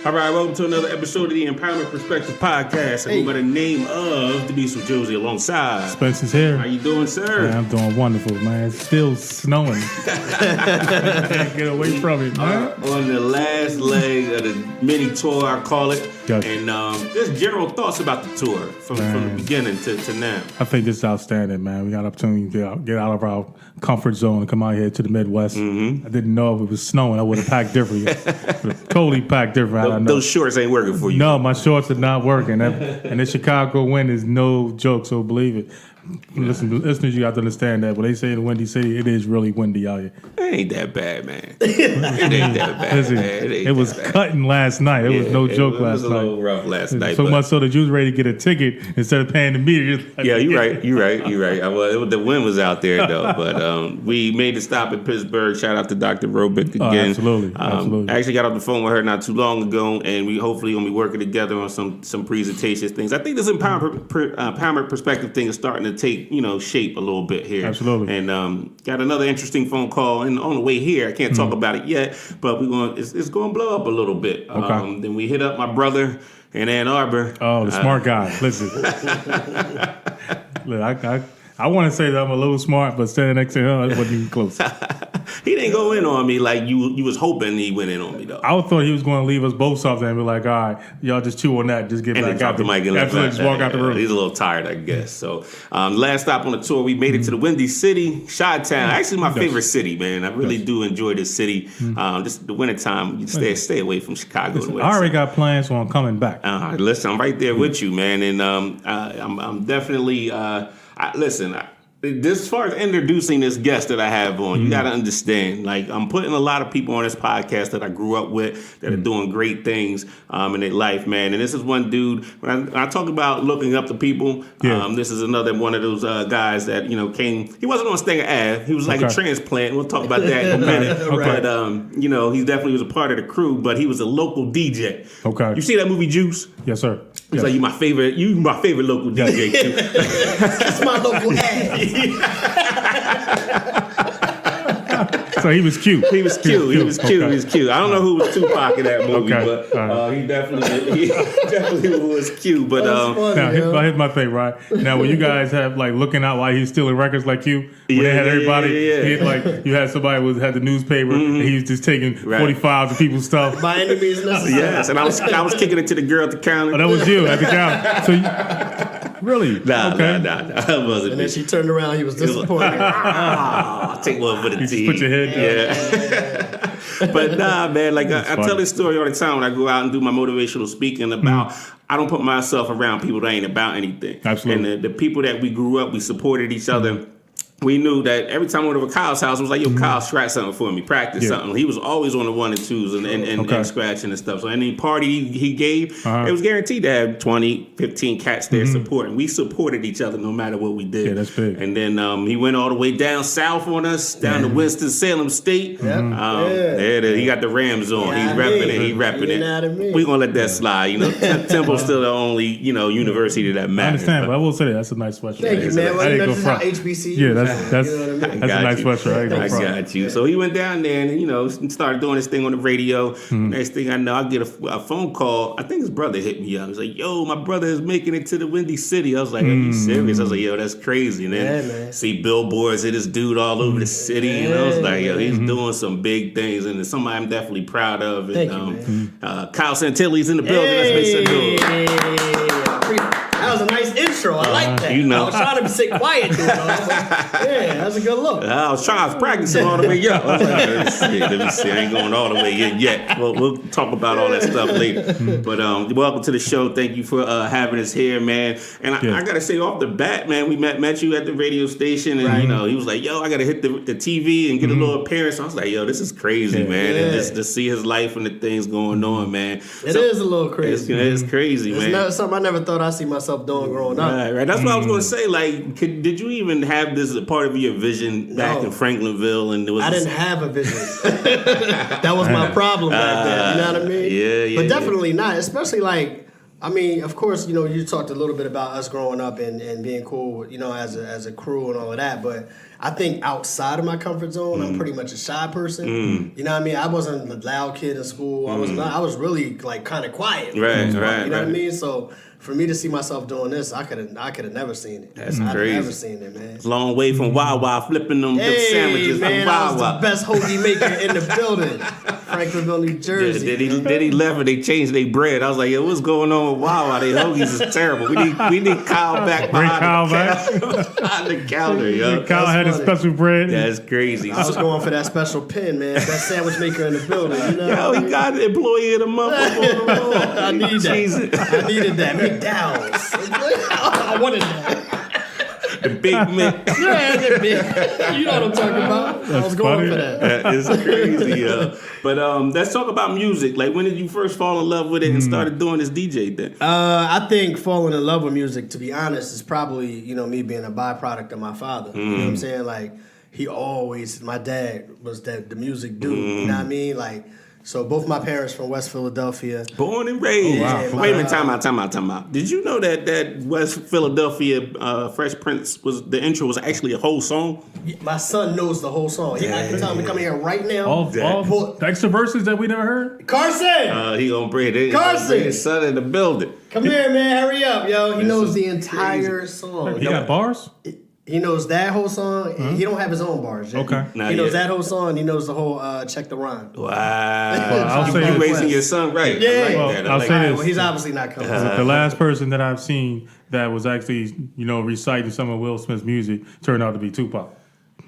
All right, welcome to another episode of the Empowerment Perspective Podcast. I go by the name of The Beast with Josie alongside Spencer's here. How you doing, sir? Man, I'm doing wonderful, man. It's still snowing. Can't get away from it, man. On the last leg of the mini tour, I call it. Yes. And just general thoughts about the tour from the beginning to now. I think this is outstanding, man. We got an opportunity to get out of our comfort zone and come out here to the Midwest. I didn't know if it was snowing. I would have packed differently. Totally packed different. Those shorts ain't working for you. No, my shorts are not working. And the Chicago wind is no joke, so believe it. Listeners, you have to understand that when they say the Windy City, it is really windy out here. It ain't that bad, man. It ain't that bad. Listen, man. it was cutting last night. It was no joke last night. It was a little rough last night. So much so that you was ready to get a ticket instead of paying the meter. Yeah, you're right. Well, the wind was out there, though. But we made a stop in Pittsburgh. Shout out to Dr. Robick again. Oh, absolutely. Absolutely. I actually got off the phone with her not too long ago, and we hopefully going to be working together on some presentations, things. I think this empowerment perspective thing is starting to take, shape a little bit here. Absolutely. And got another interesting phone call, and on the way here, I can't talk about it yet, but it's going to blow up a little bit. Okay. Then we hit up my brother in Ann Arbor. Oh, the smart guy. Listen. Look, I want to say that I'm a little smart, but standing next to him, I wasn't even close. He didn't go in on me like you was hoping he went in on me, though. I thought he was going to leave us both something and be like, all right, y'all just chew on that. Just get back out the mic and just walk out the room. He's a little tired, I guess. So last stop on the tour, we made it to the Windy City, Chi-Town. Actually, my favorite city, man. I really do enjoy this city. Just the wintertime, you stay away from Chicago. Listen, I already got plans on coming back. Listen, I'm right there with you, man. And I'm definitely... As far as introducing this guest that I have on, you got to understand, like, I'm putting a lot of people on this podcast that I grew up with that are doing great things in their life, man. And this is one dude, when I talk about looking up to people, this is another one of those guys that, came, he wasn't on Stanger Ave. He was like a transplant. We'll talk about that in a minute. Okay. But, he definitely was a part of the crew, but he was a local DJ. Okay. You see that movie Juice? Yes, sir. He's like, you my favorite local DJ, too. That's my local ad. So he was cute. He was cute. I don't know who was Tupac in that movie, but he definitely was cute. But now, here's my thing, right? Now, when you guys have like looking out while he's stealing records like you, when they had everybody, you had somebody who had the newspaper, and he was just taking 45s of people's stuff. By any means necessary. Yes, and I was kicking it to the girl at the counter. Oh, that was you at the counter. So really? Nah, I wasn't. And then she turned around. He was disappointed. I'll take one for the team. Put your head down. Yeah. But nah, man, like I tell this story all the time when I go out and do my motivational speaking about I don't put myself around people that ain't about anything. Absolutely. And the people that we grew up, we supported each other. We knew that every time I went over Kyle's house, I was like, yo, Kyle, scratch something for me, practice something. He was always on the 1 and 2s and scratching and stuff. So any party he gave, it was guaranteed to have 20, 15 cats there supporting. We supported each other no matter what we did. Yeah, that's big. And then he went all the way down south on us, down to Winston-Salem State. He got the Rams on. He's repping it. We're going to let that slide. Temple's still the only, university that matters. I understand, but I will say that's a nice sweatshirt. Thank you, man. I didn't go front. HBCU. Yeah, that's a nice sweatshirt. I got you. So he went down there and, started doing his thing on the radio. Next thing I know, I get a phone call. I think his brother hit me up. He's like, yo, my brother is making it to the Windy City. I was like, are you serious? I was like, yo, that's crazy. And then see billboards of this dude all over the city. And I was like, yo, he's doing some big things. And it's somebody I'm definitely proud of. Thank you, Kyle Santilli's in the building. Let's make some noise. That was a nice intro. I like that. I was trying to sit quiet. That's a good look. I was practicing all the way up. I was like, let me see. I ain't going all the way in yet. We'll talk about all that stuff later. But welcome to the show. Thank you for having us here, man. And I got to say off the bat, man, we met you at the radio station. And, he was like, yo, I got to hit the TV and get a little appearance. I was like, yo, this is crazy, man. And just to see his life and the things going on, man. It is a little crazy. It's crazy, man. It's something I never thought I'd see myself doing growing up. Right. That's what I was going to say. Like, did you even have this as a part of your vision back in Franklinville? And I didn't have a vision. That was my problem back then. You know what I mean? Yeah. But definitely not. Especially like I mean, of course, you talked a little bit about us growing up and being cool, as a crew and all of that. But I think outside of my comfort zone, I'm pretty much a shy person. You know what I mean? I wasn't a loud kid in school. I was really like kind of quiet. Right. You know what I mean? So for me to see myself doing this, I could have never seen it. That's I'd crazy. never seen it, man. Long way from Wawa, flipping them sandwiches man, from I was Wawa. the best hoagie maker in the building, Franklinville, New Jersey. Then he left and they changed their bread. I was like, yo, what's going on with Wawa? Their hoagies is terrible. We need Kyle back behind the counter, yo. Kyle had his special bread. That's crazy. I was going for that special pin, man. Best sandwich maker in the building. You know Yo, he got an employee of the month up on the road. I need that. I needed that. McDowell's. I wanted that. The Big Mick. Yeah, that big. You know what I'm talking about. I was going funny. for that. That is crazy, yo. But let's talk about music. Like, when did you first fall in love with it and started doing this DJ thing? I think falling in love with music, to be honest, is probably, me being a byproduct of my father. You know what I'm saying? Like, my dad was the music dude. You know what I mean? Like, so both my parents from West Philadelphia. Born and raised. Oh, wow. Wait a minute, time out. Did you know that West Philadelphia Fresh Prince the intro was actually a whole song? My son knows the whole song. I can tell him to come here right now. All the extra verses that we never heard. Carson! He gonna bring it. Carson! His son in the building. Come here, man. Hurry up, yo. He knows the entire song. He got bars? He knows that whole song. He don't have his own bars. Yet. Okay. Not He knows yet. that whole song. And he knows the whole Check the Rhyme. Wow. I'll say you this. raising your son right. Yeah. I like Well, that. I I'll like say that. this. Well, he's obviously not coming. The last person that I've seen that was actually, reciting some of Will Smith's music turned out to be Tupac.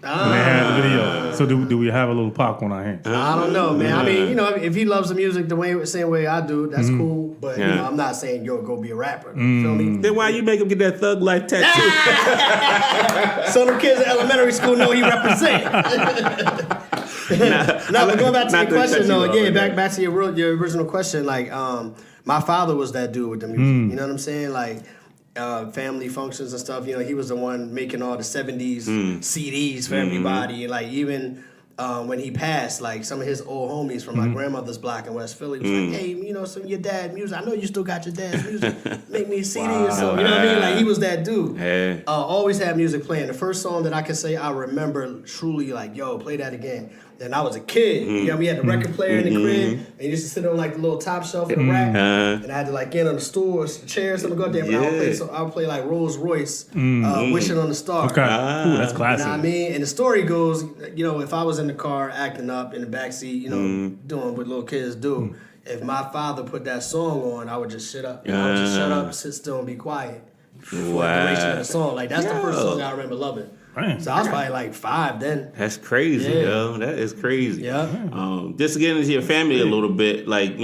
When they had the video. So do we have a little Pac on our hands? I don't know, man. I mean, if he loves the music the same way I do, that's cool. But I'm not saying go be a rapper. You feel me? Then why you make him get that Thug Life tattoo? So them kids in elementary school know he represent. No, but going back to your question though, back to your original question. Like, my father was that dude with the music. You know what I'm saying? Like, family functions and stuff. He was the one making all the 70s CDs for everybody. And like even when he passed, like some of his old homies from my grandmother's block in West Philly was like, hey, some of your dad's music. I know you still got your dad's music. Make me a CD or something. You know what I mean? Like he was that dude. Yeah. Always had music playing. The first song that I can say I remember truly like, yo, play that again. Then I was a kid. We had the record player in the crib, and you used to sit on like the little top shelf of the rack, and I had to like get on the stool or chair or something, go up there. But I would play like Rolls Royce, Wishing on a Star. Okay. Ooh, that's classic. You know what I mean? And the story goes, if I was in the car acting up in the backseat, doing what little kids do, if my father put that song on, I would just shut up. I would just shut up, sit still, and be quiet for the duration of the song. Like that's the first song I remember loving. Man. So I was probably like 5 then. That's crazy, yo. That is crazy. Yeah. Just to get into your family a little bit, like,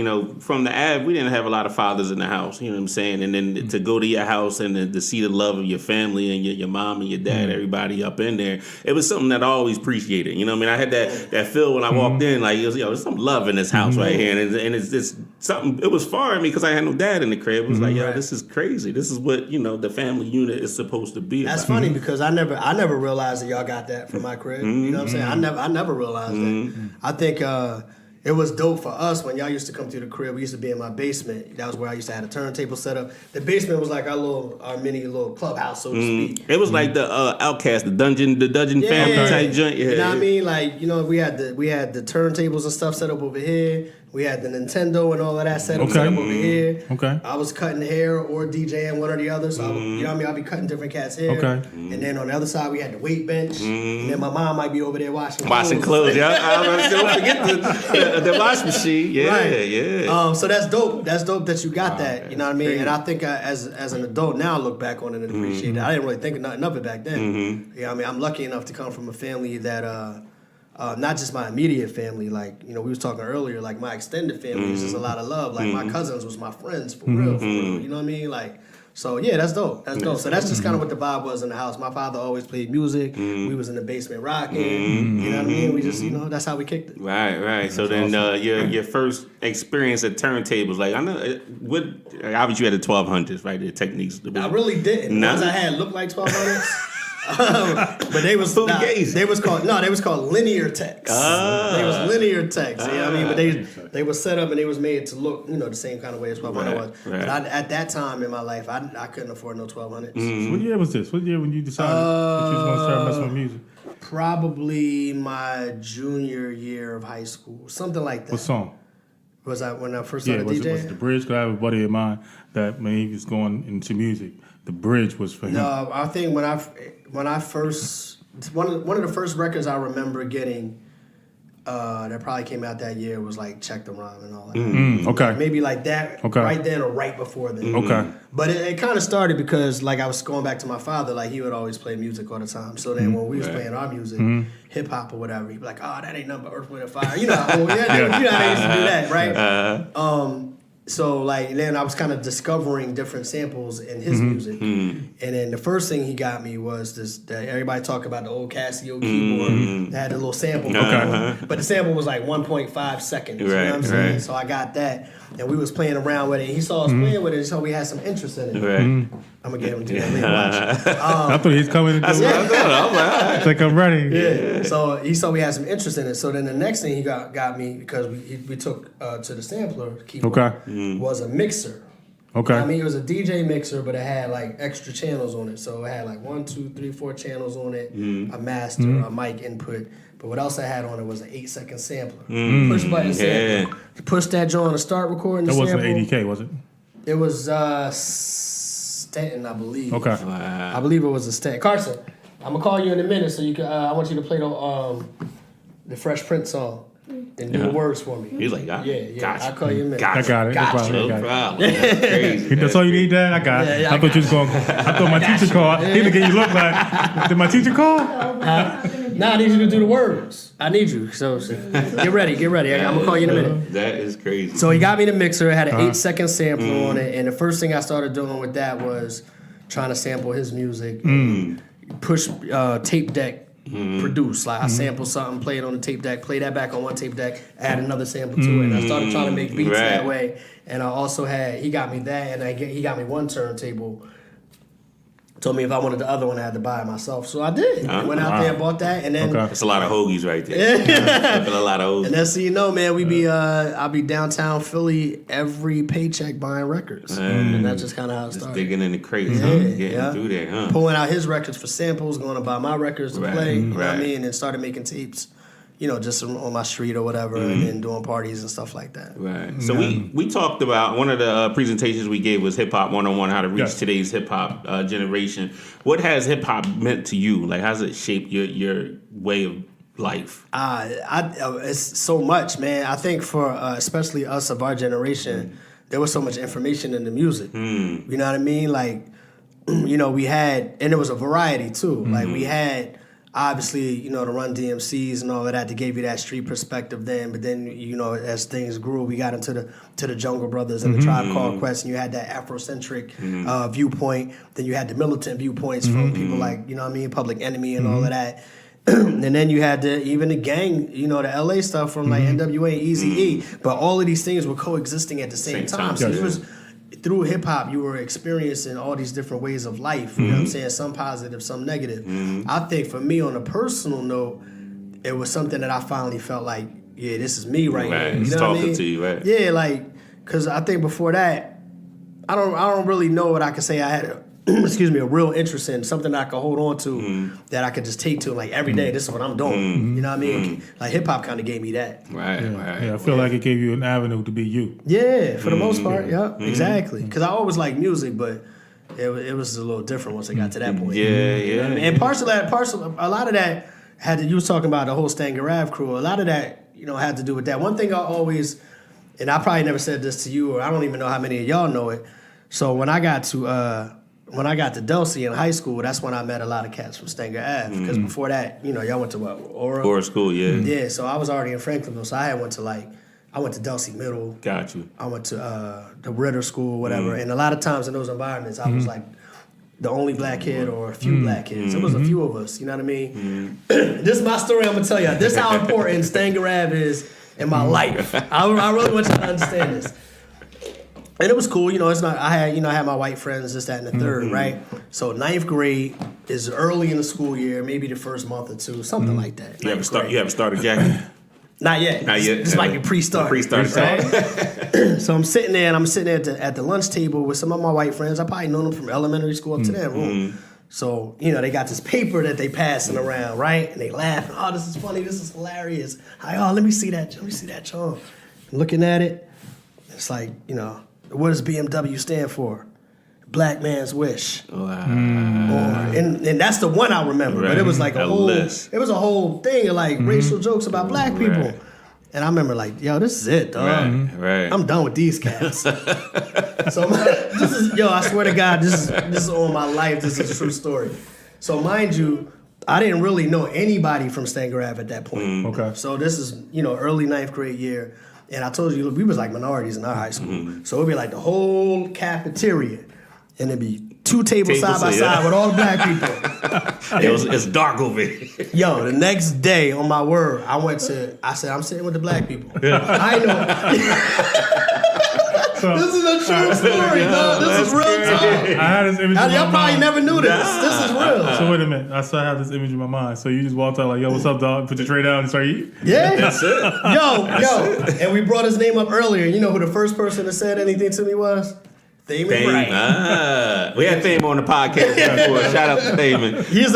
from the Ave, we didn't have a lot of fathers in the house, you know what I'm saying? And then to go to your house and to see the love of your family and your mom and your dad, everybody up in there, it was something that I always appreciated. You know what I mean? I had that feel when I walked in, like, there's some love in this house right here. And it's something, it was foreign to me because I had no dad in the crib. It was like, yo, this is crazy. This is what, the family unit is supposed to be That's about. funny because I never realized that y'all got that from my crib. You know what I'm saying? I never realized that. I think it was dope for us when y'all used to come through the crib. We used to be in my basement. That was where I used to have a turntable set up. The basement was like our mini little clubhouse, so to speak. It was like the Outcast, the dungeon family type joint. Yeah, you know what I mean? Like, we had the turntables and stuff set up over here. We had the Nintendo and all of that set up over here. Okay. I was cutting hair or DJing one or the other. So, I'd be cutting different cats' hair. Okay. And then on the other side, we had the weight bench. And then my mom might be over there washing clothes. Yeah. Don't forget the wash machine. Yeah, yeah. So that's dope. That's dope that you got that. You know what I mean? And I think as an adult now, I look back on it and appreciate it. I didn't really think of nothing of it back then. You know what I mean? I'm lucky enough to come from a family that... not just my immediate family, like, we was talking earlier, like my extended family is just a lot of love. Like my cousins was my friends for real, you know what I mean? Like, so yeah, that's dope. That's dope. So that's just kind of what the vibe was in the house. My father always played music. We was in the basement rocking. You know what I mean? We just, that's how we kicked it. Right. So then your first experience at turntables, like I know, obviously you had the 1200s, right? The Techniques. I really didn't. The ones I had looked like 1200s. But they was they was called linear text. They was linear text. You know what I mean? But they was set up and they was made to look, the same kind of way as what mine was. Right. But at that time in my life, I couldn't afford no 1200s. What year was this? What year when you decided that you was going to start messing with music? Probably my junior year of high school, something like that. What song? Was I when I first started was DJing? Was it The Bridge? Because I have a buddy of mine that when he was going into music, The Bridge was for him. No, I think when I first one of the first records I remember getting that probably came out that year was like Check the Rhyme and all that. Okay. Maybe like that right then or right before then. Okay. But it kind of started because like I was going back to my father, like he would always play music all the time. So then when we was playing our music, hip hop or whatever, he'd be like, "Oh, that ain't nothing but Earth, Wind and Fire." You know how they used to do that, right? So like then I was kind of discovering different samples in his music, and then the first thing he got me was this. Everybody talk about the old Casio keyboard that had a little sample, but the sample was like 1.5 seconds. You know what I'm saying? So I got that, and we was playing around with it. And he saw us playing with it, so we had some interest in it. I'm gonna get him to that later. Watch. I thought he was coming. That's what I thought. It's like I'm ready. Yeah. So he saw we had some interest in it. So then the next thing he got me because we took to the sampler keyboard was a mixer. Okay. I mean, it was a DJ mixer, but it had like extra channels on it. So it had like 1, 2, 3, 4 channels on it, a master, a mic input. But what else I had on it was an 8-second sampler. Push button sampler. Push that joint to start recording the sample. That wasn't ADK, was it? It was Stanton, I believe. Okay. Wow. I believe it was a Stanton. Carson, I'm gonna call you in a minute so you can. I want you to play the Fresh Prince song and do the words for me. He's like, Gotcha. I'll call you in a minute. I got it. Gotcha. No problem. That's crazy. That's all you need, Dad? I got it. I thought you was going. I thought my teacher called. He didn't get you look like. Did my teacher call? Nah, I need you to do the words. I need you. So get ready. I'm gonna call you in a minute. That is crazy. So he got me the mixer. It had an 8-second sampler on it, and the first thing I started doing with that was trying to sample his music. Push tape deck. Produce like I sample something, play it on the tape deck, play that back on one tape deck, add another sample to it. And I started trying to make beats that way. And I also he got me that, and he got me one turntable. Told me if I wanted the other one, I had to buy it myself. So I did. I went out there and bought that, and then that's a lot of hoagies right there. A lot of hoagies. And that's so you know, man, I'll be downtown Philly every paycheck buying records, and that's just kind of how it started. Digging in the crates, getting through there, pulling out his records for samples, going to buy my records to play. You know what I mean, and started making tapes. Just on my street or whatever, and then doing parties and stuff like that. Right. So we talked about one of the presentations we gave was Hip Hop 101, how to reach today's hip hop generation. What has hip hop meant to you? Like, how's it shaped your way of life? It's so much, man. I think for especially us of our generation, there was so much information in the music. You know what I mean? Like, we had, and there was a variety too. Like we had. Obviously, the Run DMCs and all of that gave you that street perspective then. But then, as things grew, we got into the Jungle Brothers and the Tribe Called Quest, and you had that Afrocentric viewpoint. Then you had the militant viewpoints from people like, Public Enemy and all of that. And then you had even the gang, the LA stuff from like NWA, Eazy-E. But all of these things were coexisting at the same time. So it was through hip hop, you were experiencing all these different ways of life. You know what I'm saying? Some positive, some negative. I think for me, on a personal note, it was something that I finally felt like, yeah, this is me right here. You know talking what I mean? To you, right? Yeah, like, because I think before that, I don't really know what I could say I had a real interest in, something that I could hold on to, that I could just take to, like, every day, this is what I'm doing. You know what I mean? Like, hip-hop kind of gave me that. Right. Yeah, I feel like it gave you an avenue to be you. Yeah, for the most part, exactly. Because I always liked music, but it was a little different once I got to that point. Yeah. You know what I mean? And a lot of that you was talking about the whole Stanger Ave crew, a lot of that, had to do with that. One thing I always, and I probably never said this to you, or I don't even know how many of y'all know it. So when I got to Delsey in high school, that's when I met a lot of cats from Stanger Ave. Because before that, y'all went to what? Aura School, yeah. Yeah, so I was already in Franklinville, so I went to Delsey Middle. Got you. I went to the Ritter School, whatever. And a lot of times in those environments, I was like the only black kid or a few black kids. It was a few of us, you know what I mean? This is my story, I'm going to tell you. This is how important Stanger Ave is in my life. I really want you to understand this. And it was cool, it's not. I had my white friends, this, that, and the third, right? So ninth grade is early in the school year, maybe the first month or two, something like that. You haven't started, Jackie? Not yet. Not yet. This might be pre-start. Pre-start. So I'm sitting there at the lunch table with some of my white friends. I probably known them from elementary school up to that room. So, they got this paper that they passing around, right? And they laughing. Oh, this is funny. This is hilarious. Let me see that. Let me see that, John. I'm looking at it. It's like, what does BMW stand for? Black man's wish. Wow. And that's the one I remember. Right. But it was like a whole thing of like racial jokes about black people. Right. And I remember like, yo, this is it, dog. Right. I'm done with these cats. So I swear to God, this is all my life. This is a true story. So mind you, I didn't really know anybody from Stanger Ave at that point. Okay. So this is, early ninth grade year. And I told you, we was like minorities in our high school. So it'd be like the whole cafeteria. And it'd be two tables side by side with all the black people. It's dark over here. Yo, the next day, on my word, I said, I'm sitting with the black people. Yeah. I know. This is a true story, dog. This is real talk. I had this image in my Y'all probably mind. never knew this. This is real. So wait a minute. I still have this image in my mind. So you just walked out like, yo, what's up, dog? Put your tray down and start eating? Yeah. That's it. Yo. And we brought his name up earlier. You know who the first person that said anything to me was? Thaman Wright. We had Thaman on the podcast before. Shout out to Thaman. He's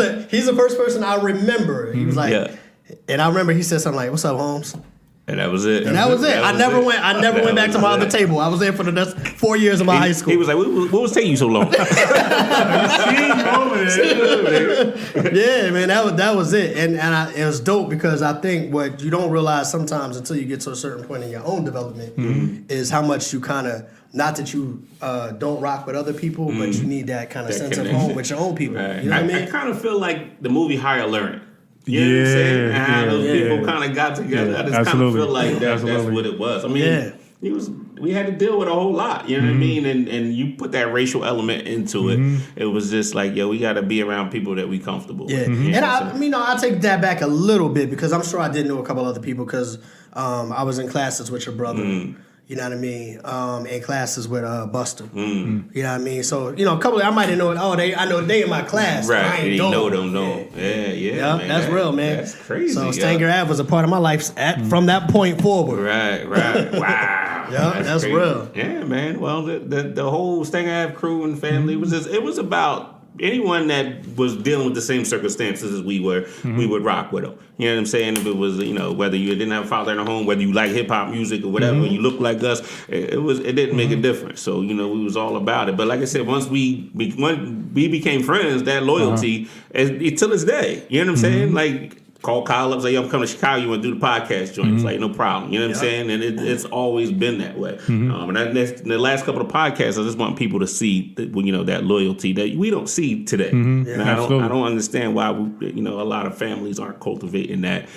the first person I remember. He was like, and I remember he said something like, "What's up, Holmes?" And that was it. I never went back to my other table. I was there for the next 4 years of my high school. He was like, "What was taking you so long?" Yeah, man, that was it, and it was dope because I think what you don't realize sometimes until you get to a certain point in your own development is how much you kind of. Not that you don't rock with other people, but you need that kind of sense of home with your own people. Right. You know what I mean? I kind of feel like the movie Higher Learning. You know what I'm saying? And how those people kind of got together. I just kind of feel like that's what it was. I mean, we had to deal with a whole lot. You know what I mean? And you put that racial element into it. It was just like, yo, we got to be around people that we comfortable with. And I take that back a little bit because I'm sure I did know a couple other people because I was in classes with your brother. You know what I mean? In classes with Buster. You know what I mean? So, a couple I might have known, I know they in my class. Right. I ain't know them, no. Yeah, man. That's real, man. That's crazy. So Stanger Ave was a part of my life from that point forward. Right. Wow. That's real. Yeah, man. Well, the whole Stanger Ave crew and family it was about anyone that was dealing with the same circumstances as we were, we would rock with them. You know what I'm saying? If it was, whether you didn't have a father in the home, whether you like hip hop music or whatever, you look like us, it didn't make a difference. So, we was all about it. But like I said, once we became friends, that loyalty, till this day. You know what I'm saying? Like, call Kyle up, say, yo, I'm coming to Chicago, you want to do the podcast joint? It's like, no problem. You know what I'm saying? And it's always been that way. And that's the last couple of podcasts, I just want people to see that, that loyalty that we don't see today. And I don't understand why a lot of families aren't cultivating that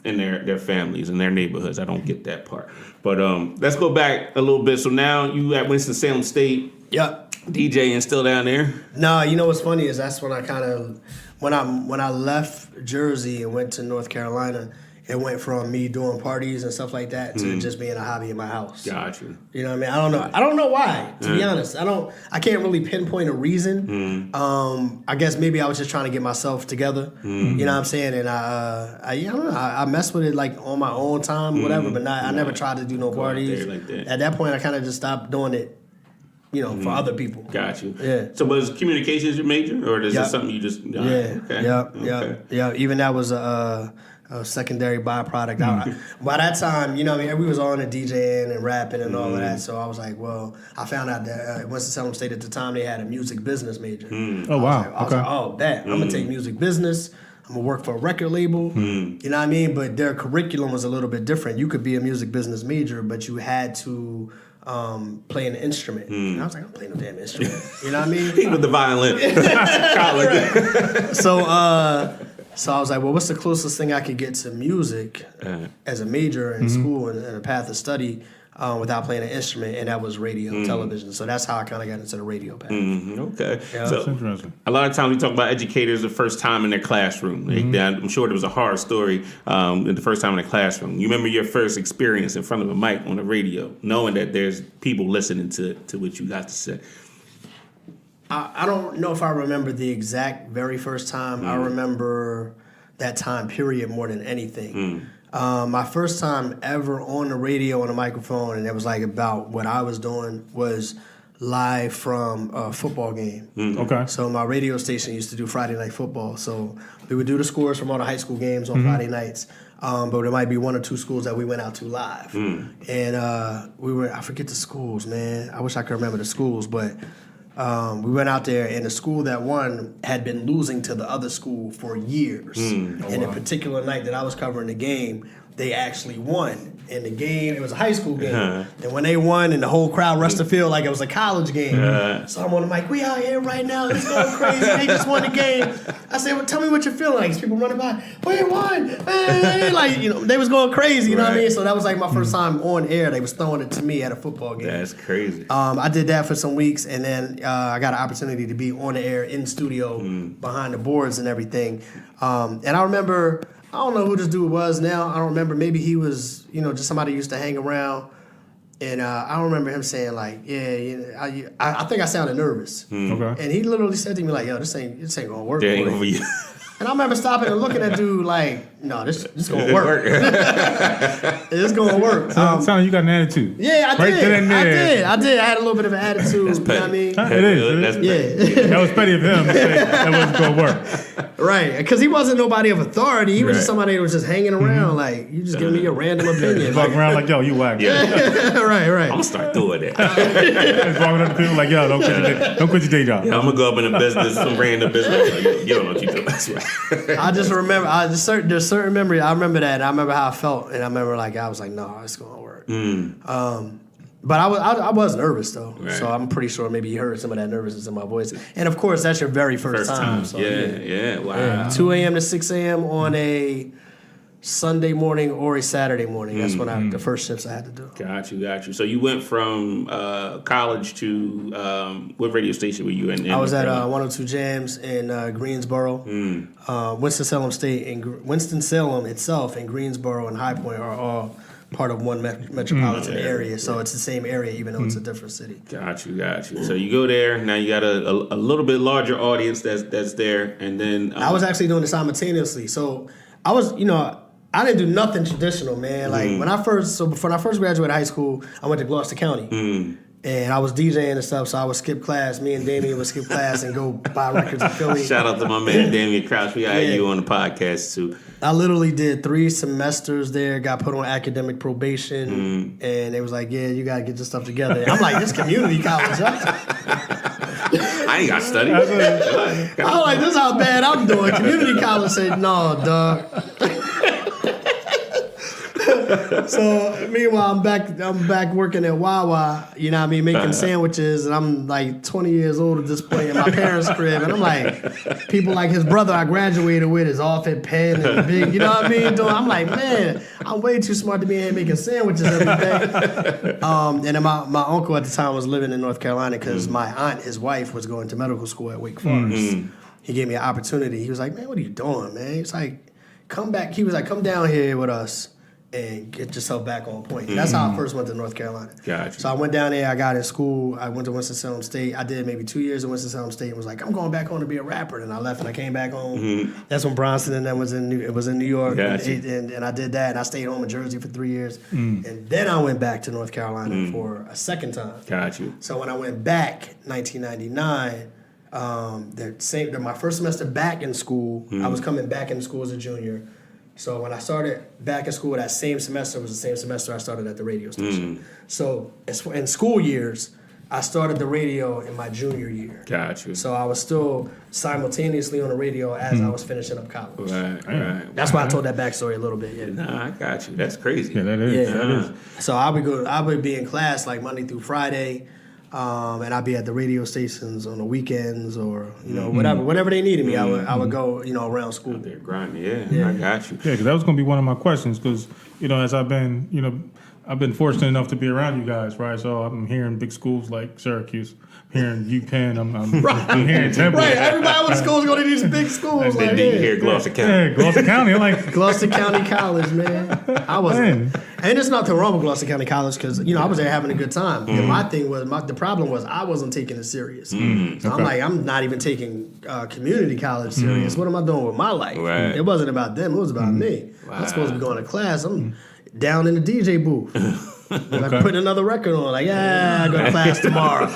in their families and their neighborhoods. I don't get that part. But let's go back a little bit. So now you at Winston-Salem State. Yep. DJing still down there? No, what's funny is that's when I kind of... When I left Jersey and went to North Carolina, it went from me doing parties and stuff like that to just being a hobby in my house. Gotcha. You know what I mean? I don't know why, to be honest. I can't really pinpoint a reason. I guess maybe I was just trying to get myself together. You know what I'm saying? And I don't know. I messed with it like on my own time, whatever. But I never tried to do no parties. Like that. At that point, I kind of just stopped doing it. For other people. Got you. Yeah. So was communications your major, or is this something you just? Yeah. Even that was a secondary byproduct. By that time, we was on and DJing and rapping and all of that. So I was like, well, I found out that at Winston-Salem State at the time they had a music business major. Oh wow. I was like, oh, that I'm gonna take music business. I'm gonna work for a record label. You know what I mean? But their curriculum was a little bit different. You could be a music business major, but you had to play an instrument. And I was like, I'm playing no damn instrument. You know what I mean? He with the violin. So I was like, well, what's the closest thing I could get to music as a major in school and a path of study? without playing an instrument, and that was radio, television. So that's how I kind of got into the radio path. Okay. Yeah. So That's interesting. a lot of times we talk about educators the first time in their classroom. I'm sure there was a horror story the first time in the classroom. You remember your first experience in front of a mic on the radio, knowing that there's people listening to what you got to say. I don't know if I remember the exact very first time. I remember that time period more than anything. My first time ever on the radio on a microphone, and it was like about what I was doing, was live from a football game. Okay. So my radio station used to do Friday night football. So we would do the scores from all the high school games on Friday nights. But there might be one or two schools that we went out to live. And I forget the schools, man. I wish I could remember the schools, but we went out there, and the school that won had been losing to the other school for years. And a particular night that I was covering the game, they actually won. In the game, it was a high school game. And when they won, and the whole crowd rushed the field like it was a college game. So I'm on the mic, we out here right now, it's going crazy, they just won the game. I said, well, tell me what you're feeling like. There's people running by, we won, hey. Like, they was going crazy, you know what I mean? So that was like my first time on air. They was throwing it to me at a football game. That's crazy. I did that for some weeks, and then I got an opportunity to be on the air in studio behind the boards and everything. And I remember, I don't know who this dude was now. I don't remember. Maybe he was, just somebody who used to hang around. And I don't remember him saying like, I think I sounded nervous. Okay. And he literally said to me like, yo, this ain't gonna work. They ain't boy. over you. And I remember stopping and looking at dude like, no, this gonna work. It's gonna work. Sounds like you got an attitude. Yeah, I Right did. then and there. I did. I had a little bit of an attitude. You know what I mean? It is. That's Yeah. That was petty of him to say that wasn't going to work. Right, because he wasn't nobody of authority. He was just Right. somebody that was just hanging around. Like, you just giving me a random opinion. Walking around like, yo, you whack. right. I'm gonna start doing that. Just walking up to people like, yo, don't quit your day job. I'm gonna go up in a business, some random business. Like, you don't know what you do. That's right. I just remember, there's certain memory. I remember that. And I remember how I felt, and I remember like I was like, no, it's gonna work. But I was nervous though, Right. so I'm pretty sure maybe you heard some of that nervousness in my voice. And of course, that's your very first time. So, Yeah. Wow. 2 a.m. to 6 a.m. on a Sunday morning or a Saturday morning. That's when the first shifts I had to do. Got you. So you went from college to what radio station were you in? I was at 102 Jams in Greensboro. Winston-Salem itself and Greensboro and High Point are all part of one metropolitan area. So it's the same area even though it's a different city. Got you. So you go there. Now you got a little bit larger audience that's there, and then I was actually doing it simultaneously. So I was, I didn't do nothing traditional, man. Like when I first graduated high school, I went to Gloucester County. And I was DJing and stuff, so I would skip class. Me and Damien would skip class and go buy records in Philly. Shout out to my man Damian Crouch. We had you on the podcast too. I literally did 3 semesters there, got put on academic probation, and it was like, yeah, you got to get your stuff together. And I'm like, this community college. I ain't got to study. I was like, this is how bad I'm doing. Community college said, no, dog. So meanwhile, I'm back working at Wawa, you know what I mean, making sandwiches, and I'm like 20 years old at this point in my parents' crib, and I'm like, people like his brother I graduated with is off at Penn and big, you know what I mean? I'm like, man, I'm way too smart to be in here making sandwiches every day. And then my uncle at the time was living in North Carolina because my aunt, his wife, was going to medical school at Wake Forest. He gave me an opportunity. He was like, man, what are you doing, man? He's like, come back. He was like, come down here with us and get yourself back on point. That's how I first went to North Carolina. Gotcha. So I went down there. I got in school. I went to Winston-Salem State. I did maybe 2 years at Winston-Salem State and was like, I'm going back home to be a rapper. And I left and I came back home. That's when Bronson and them was in New York. Gotcha. And I did that. And I stayed home in Jersey for 3 years. And then I went back to North Carolina for a second time. Got you. So when I went back, 1999, my first semester back in school, I was coming back into school as a junior. So when I started back in school, that same semester was the same semester I started at the radio station. So in school years, I started the radio in my junior year. Got you. So I was still simultaneously on the radio as I was finishing up college. Right. That's why I told that backstory a little bit. Yeah. Nah, I got you. That's crazy. Yeah, that is. That is. So I would be in class like Monday through Friday, and I'd be at the radio stations on the weekends or whatever they needed me. I would go around school. They're grinding. Yeah, I got you. Yeah, because that was going to be one of my questions. Because as I've been I've been fortunate enough to be around you guys, right? So I'm hearing big schools like Syracuse, I'm hearing UPenn, I'm hearing Temple. Right, everybody went to school going to these big schools. And then you hear Gloucester County. Yeah, Gloucester County. I'm like, Gloucester County College, man. I was, and there's nothing wrong with Gloucester County College because I was there having a good time. And my thing was, the problem was I wasn't taking it serious. So I'm like, I'm not even taking community college serious. What am I doing with my life? Right. It wasn't about them. It was about me. I'm supposed to be going to class. I'm down in the DJ booth. Like putting another record on. Like, I go to class tomorrow.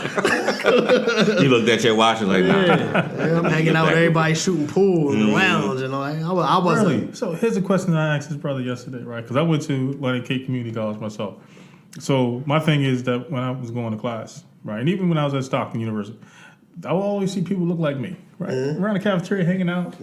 You looked at your watch and like, nah. Yeah, I'm hanging out with everybody shooting pool in the lounge and all that. I wasn't. really? So here's a question that I asked his brother yesterday, right? Because I went to Atlantic Cape Community College myself. So my thing is that when I was going to class, right, and even when I was at Stockton University, I will always see people look like me, right? Around the cafeteria, hanging out,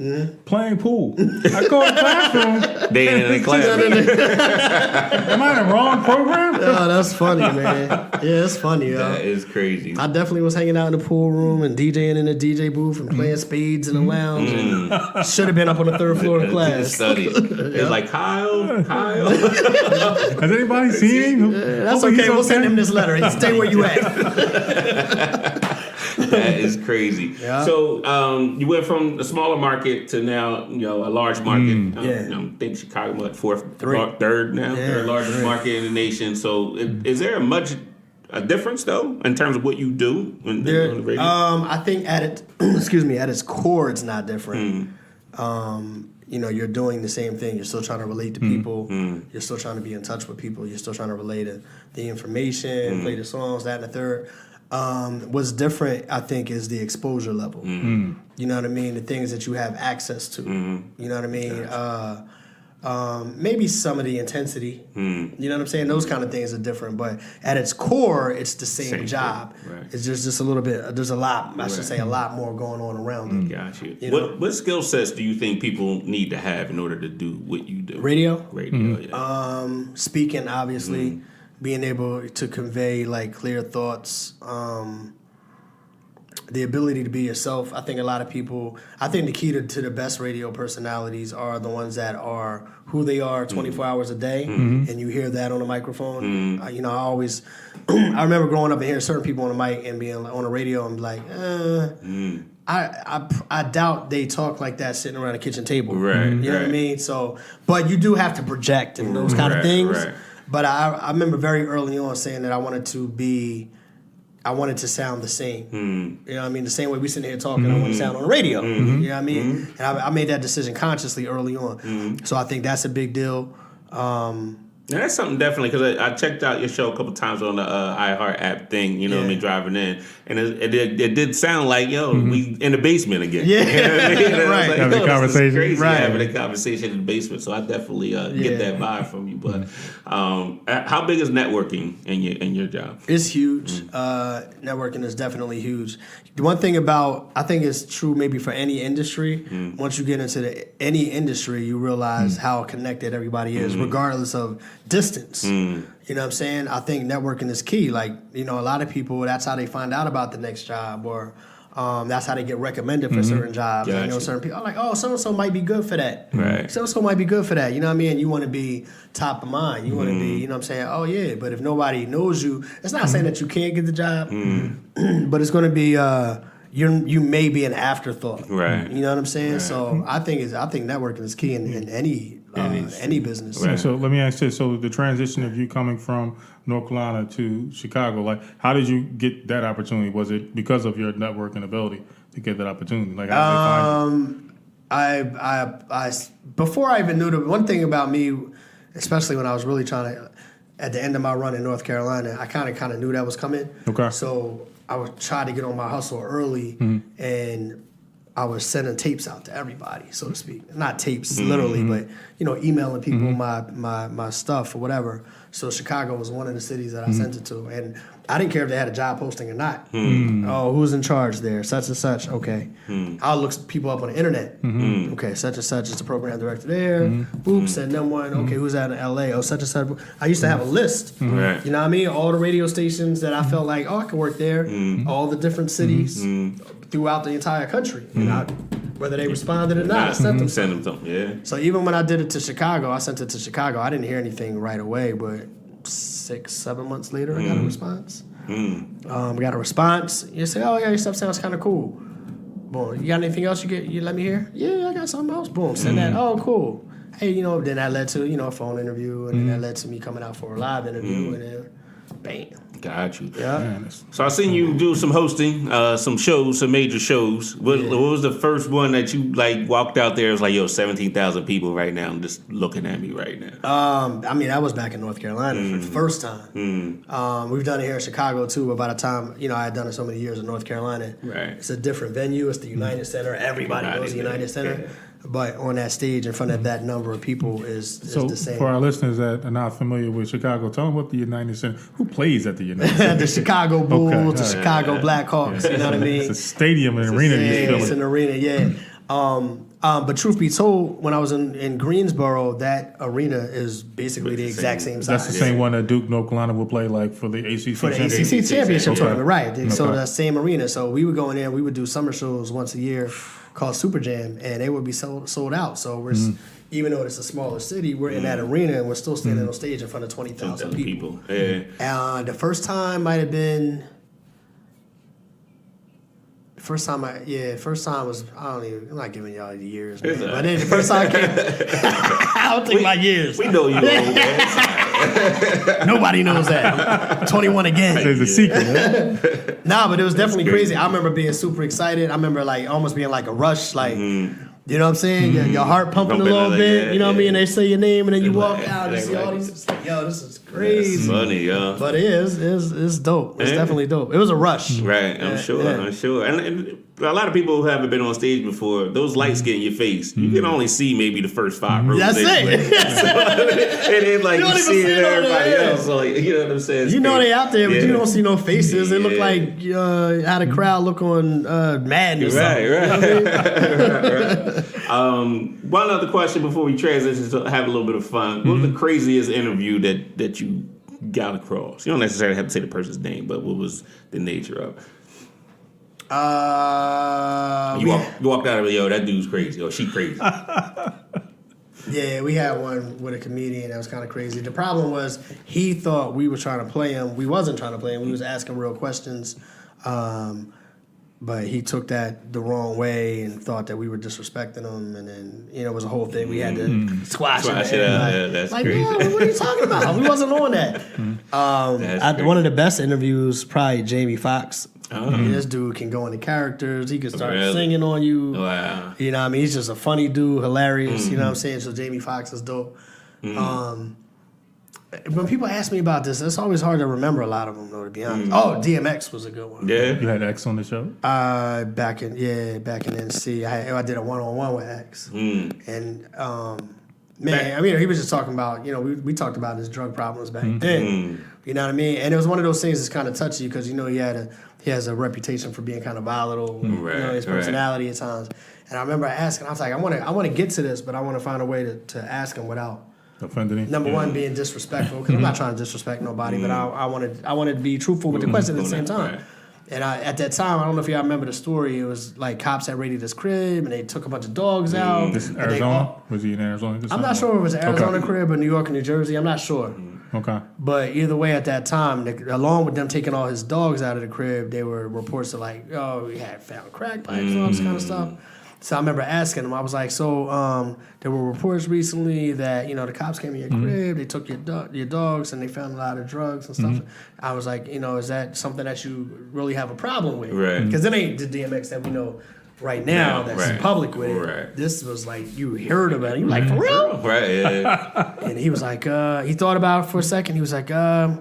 playing pool. I go to the classroom. They ain't in the class. Am I in the wrong program? Oh, that's funny, man. Yeah, it's funny, yo. That is crazy. I definitely was hanging out in the pool room and DJing in the DJ booth and playing spades in the lounge. And should have been up on the third floor of class. Study. It's like Kyle. Has anybody seen him? That's okay. We'll send him this letter. Stay where you at. That is crazy. Yeah. So you went from a smaller market to now, a large market. Yeah. I think Chicago, third now, third largest market in the nation. So is there a difference though in terms of what you do on the radio? I think at its core, it's not different. You're doing the same thing. You're still trying to relate to people. You're still trying to be in touch with people. You're still trying to relate to the information, play the songs, that and the third. What's different, I think, is the exposure level. You know what I mean? The things that you have access to. You know what I mean? Gotcha. Maybe some of the intensity. You know what I'm saying? Those kind of things are different. But at its core, it's the same job. Right. It's just a little bit, there's a lot, I should say, a lot more going on around it. Got you. know? What skill sets do you think people need to have in order to do what you do? Radio, yeah. speaking, obviously. Being able to convey like clear thoughts, the ability to be yourself. I think a lot of people, the key to the best radio personalities are the ones that are who they are 24 hours a day, and you hear that on the microphone. I always, I remember growing up and hearing certain people on the mic and being on the radio and be like, I doubt they talk like that sitting around a kitchen table. Right. You know what I mean? So, but you do have to project and those kind of things. Right. But I remember very early on saying that I wanted to sound the same. You know what I mean? The same way we sitting here talking, I want to sound on the radio. You know what I mean? And I made that decision consciously early on. So I think that's a big deal. And that's something definitely, because I checked out your show a couple times on the iHeart app thing, what I mean, driving in. And it did sound like, we in the basement again. Yeah, you know what I mean? right. Like, Having a conversation. Crazy right. having a conversation in the basement. So I definitely get that vibe from you. But how big is networking in your job? It's huge. Networking is definitely huge. The one thing I think it's true maybe for any industry, once you get into any industry, you realize how connected everybody is, regardless of distance. You know what I'm saying? I think networking is key. Like, a lot of people, that's how they find out about the next job, or that's how they get recommended for certain jobs. Gotcha. I certain people are like, oh, so-and-so might be good for that. Right. So-and-so might be good for that. You know what I mean? You want to be top of mind. You want to be, I'm saying, oh, yeah. But if nobody knows you, it's not saying that you can't get the job, but it's going to be, you may be an afterthought. Right. You know what I'm saying? Right. So I think networking is key in any business. Right. So let me ask this. So the transition of you coming from North Carolina to Chicago, like, how did you get that opportunity? Was it because of your networking ability to get that opportunity? Like, how did they find you? I before I even knew one thing about me, especially when I was really trying to, at the end of my run in North Carolina, I kind of knew that was coming. Okay. So I would try to get on my hustle early, and I was sending tapes out to everybody, so to speak. Not tapes literally, but emailing people my stuff or whatever. So Chicago was one of the cities that I sent it to, and I didn't care if they had a job posting or not. Oh, who's in charge there? Such and such. Okay, I'll look people up on the internet. Okay, such and such is the program director there. Boop, send them one. Okay, who's out in L.A.? Oh, such and such. I used to have a list. Right. You know what I mean? All the radio stations that I felt like, I could work there. All the different cities throughout the entire country. Whether they responded or not, I sent them. Send them something, yeah. So even when I did it to Chicago, I sent it to Chicago. I didn't hear anything right away, but 6-7 months later, I got a response. We got a response. You say, oh yeah, your stuff sounds kind of cool. Boom. You got anything else you let me hear? Yeah, I got something else. Boom. Send that. Oh, cool. Hey, then that led to a phone interview, and then that led to me coming out for a live interview, and then bam. Got you. Yeah. Man, So I seen you do some hosting, some shows, some major shows. What was the first one that you like walked out there? It was like, yo, 17,000 people right now, just looking at me right now. I mean, that was back in North Carolina for the first time. We've done it here in Chicago too. But by the time I had done it so many years in North Carolina, Right. It's a different venue. It's the United Center. Everybody knows the United Center. Yeah. But on that stage in front of that number of people is So the same. for our listeners that are not familiar with Chicago, tell them what the United Center. Who plays at the United Center? The Chicago Bulls, Okay, the all right. Chicago Blackhawks. You know what I mean? It's a stadium and arena. It's an arena, yeah. But truth be told, when I was in Greensboro, that arena is basically the exact same size. That's the same one that Duke North Carolina will play like for the ACC. For the championship. ACC championship Okay. tournament, right? So Okay. that same arena. So we would go in there. We would do summer shows once a year called Super Jam, and they would be sold out. So we're even though it's a smaller city, we're in that arena, and we're still standing on stage in front of 20,000 people. Yeah. The first time might have been. First time was I'm not giving y'all the years, man. But then the first time I came, I don't think my years. We know you, old man. Nobody knows that. I'm 21 again. There's a secret. Huh? Nah, but it was definitely crazy. I remember being super excited. I remember like almost being like a rush, like you know what I'm saying? Your heart pumping a little bit. You know what I mean? They say your name and then you walk out and see all these. It's like, yo, this is crazy. That's funny, yo. But it is. It's dope. It's definitely dope. It was a rush. Right, I'm sure. And a lot of people who haven't been on stage before, those lights get in your face. You can only see maybe the first 5 rows. That's it. It ain't like You you don't even see see it it on everybody there. else. So like, you know what I'm saying? It's You know crazy. they out there, but Yeah. you don't see no faces. It look Yeah. like how the crowd look on Madden or something. Right. One other question before we transition to have a little bit of fun. What was the craziest interview that you got across? You don't necessarily have to say the person's name, but what was the nature of it? You walked out of it, yo, that dude's crazy, or she crazy. Yeah, we had one with a comedian that was kind of crazy. The problem was he thought we were trying to play him. We wasn't trying to play him. We was asking real questions. But he took that the wrong way and thought that we were disrespecting him. And then, it was a whole thing. We had to squash it. Squash it out. Yeah, that's crazy. No, what are you talking about? We wasn't on that. One of the best interviews, probably Jamie Foxx. This dude can go into characters. He can start singing on you. Wow. You know what I mean? He's just a funny dude, hilarious. You know what I'm saying? So Jamie Foxx is dope. When people ask me about this, it's always hard to remember a lot of them, though, to be honest. Oh, DMX was a good one. Yeah. You had X on the show. Back in NC, I did a one-on-one with X. And man, I mean, he was just talking about, we talked about his drug problems back then. You know what I mean? And it was one of those things that's kind of touchy because he has a reputation for being kind of volatile. His personality at times. And I remember asking, I was like, I want to get to this, but I want to find a way to ask him without. Offended him. Number one, being disrespectful, because I'm not trying to disrespect nobody, but I wanted to be truthful with the question at the same time. Right. And at that time, I don't know if y'all remember the story. It was like cops had raided his crib, and they took a bunch of dogs out. This and Arizona? Was he in Arizona? I'm not sure if it was Arizona crib or New York or New Jersey. I'm not sure. Okay. But either way, at that time, along with them taking all his dogs out of the crib, there were reports of like, he had found crack pipes and all this kind of stuff. So I remember asking him, I was like, there were reports recently that, the cops came in your crib, they took your dogs, and they found a lot of drugs and stuff. I was like, is that something that you really have a problem with? Right. Because it ain't the DMX that we know right now that's public with it. Right. This was like, you heard about it. You like, for real? Right, yeah. And he was like, he thought about it for a second. He was like, yeah,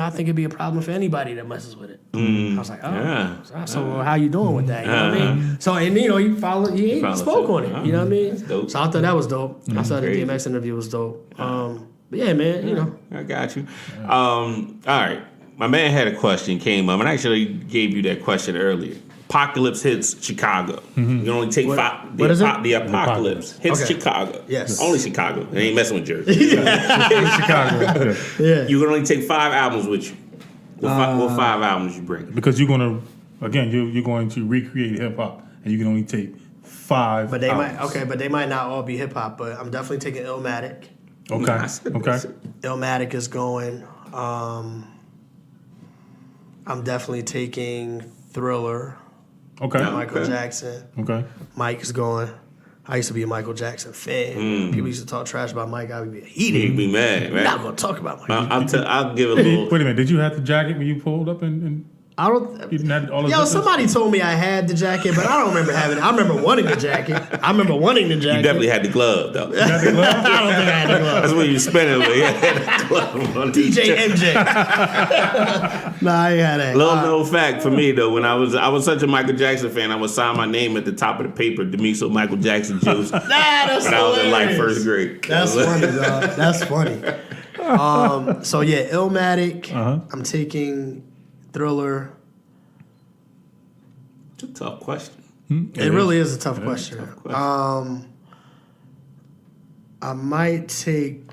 I think it'd be a problem for anybody that messes with it. I was like, so how you doing with that? You know what I mean? So, and he spoke on it. You know what I mean? Dope. So I thought that was dope. I thought the DMX interview was dope. But yeah, man, I got you. All right. My man had a question, came up, and I actually gave you that question earlier. Apocalypse hits Chicago. You can only take five. What is it? The apocalypse hits Okay. Chicago. Yes. Only Chicago. They ain't messing with Jersey. Chicago. Yeah. You can only take 5 albums with you. What 5 albums you bring? Because you're going to recreate hip hop, and you can only take 5. But they albums. might not all be hip hop, but I'm definitely taking Illmatic. Okay. Okay. Illmatic is going. I'm definitely taking Thriller. Okay. Michael Jackson. Okay. Mike is going. I used to be a Michael Jackson fan. People used to talk trash about Mike. I would be heated. You'd be mad, right? Not gonna talk about Mike. I'll give it a little. Wait a minute. Did you have the jacket when you pulled up and I don't. you didn't have all of Yo, this? somebody told me I had the jacket, but I don't remember having it. I remember wanting the jacket. You definitely had the glove, though. I don't think I had the glove. That's what you spent it with. You had the glove on. DJ MJ. Nah, I ain't had that. Little known fact for me though, when I was such a Michael Jackson fan, I would sign my name at the top of the paper, Demiso Michael Jackson Juice. That's when I was in like hilarious. first grade. That's funny, dog. That's funny. So yeah, Illmatic. I'm taking Thriller. It's a tough question. It really is a tough question. I might take.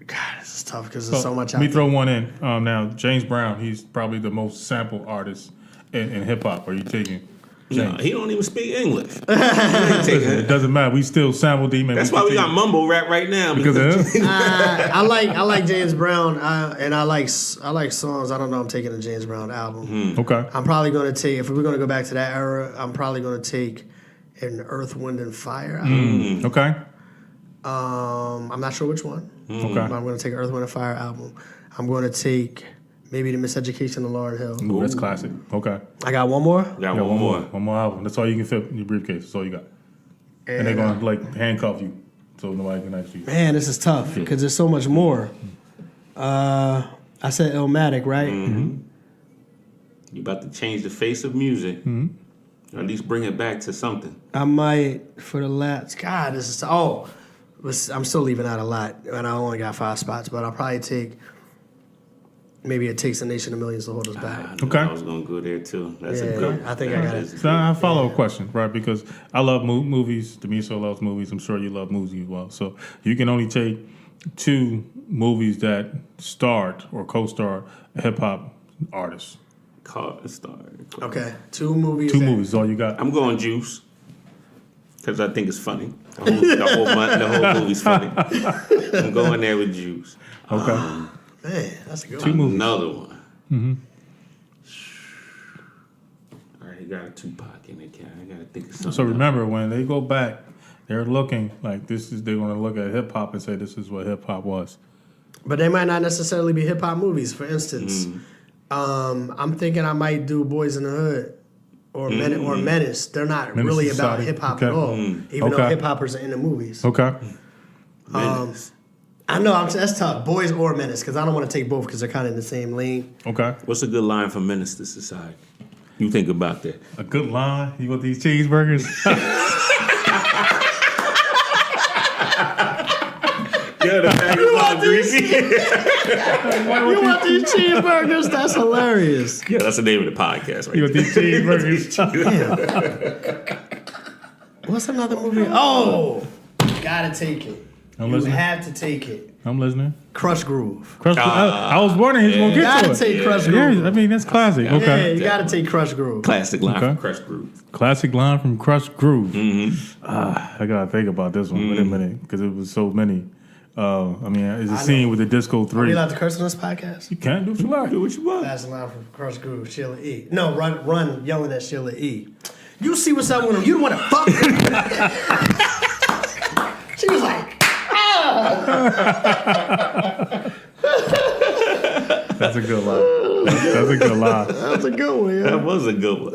God, this is tough because there's so much out Let me there. throw one in. Now, James Brown, he's probably the most sampled artist in hip hop. Are you taking No, James? he don't even speak English. It doesn't matter. We still sampled him. And That's why we got mumble rap right now. because of him. I like James Brown, and I like songs. I don't know. I'm taking a James Brown album. Okay. I'm probably going to take, if we're going to go back to that era, I'm probably going to take an Earth, Wind, and Fire album. Okay. I'm not sure which one. Okay. But I'm going to take an Earth, Wind, and Fire album. I'm going to take maybe the Miseducation of Lauryn Hill. Ooh, that's classic. Okay. I got one more. Got Yeah, one more. One more album. That's all you can fit in your briefcase. That's all you got. And they're going to like handcuff you so nobody can actually. Man, this is tough because there's so much more. I said Illmatic, right? You about to change the face of music, or at least bring it back to something. I might for the last. God, this is I'm still leaving out a lot, and I only got 5 spots. But I'll probably take. Maybe It Takes a Nation of Millions to hold us back. I knew Okay. I was gonna go there too. That's a Yeah, good. I think I got it. So I follow a question, right? Because I love movies. Demiso loves movies. I'm sure you love movies as well. So you can only take 2 movies that starred or co-starred a hip hop artist. Call it star. Okay, 2 movies. 2 movies is all you got. I'm going Juice because I think it's funny. The whole movie's funny. I'm going there with Juice. Okay. Man, that's a good 2 one. movies. Another one. All right, you got a Tupac in it. I gotta think of something. So remember, when they go back, they're looking like this is. They're going to look at hip hop and say this is what hip hop was. But they might not necessarily be hip hop movies. For instance, I'm thinking I might do Boys in the Hood or Menace. They're not Menace really to about Society. hip hop Okay. at all, even though Okay. hip hoppers are in the movies. Okay. Menace. I know that's tough. Boys or Menace, because I don't want to take both because they're kind of in the same lane. Okay. What's a good line for Menace to Society? You think about that. A good line. You want these cheeseburgers? Yeah, the bag You want these cheeseburgers? That's hilarious. Yeah, that's the name of the podcast, right? You want these cheeseburgers? What's another movie? Oh, gotta take it. I'm You listening. have to take it. I'm listening. Crush Groove. Crush. I was wondering he's gonna You get gotta to it. take Crush Yeah, Groove. I mean that's classic. Yeah, Okay. you gotta take Crush Groove. Classic line Okay. from Crush Groove. Classic line from Crush Groove. I gotta think about this one. Wait a minute, because it was so many. I mean, it's a scene with the Disco Are we 3. allowed to curse on this podcast? You can't do what you like. Do what you want. That's a line from Crush Groove, Sheila E. No, run yelling at Sheila E. You see what's up with him. You don't want to fuck him. She was like, That's a good line. That's a good line. that's a good one, That yeah. was a good one.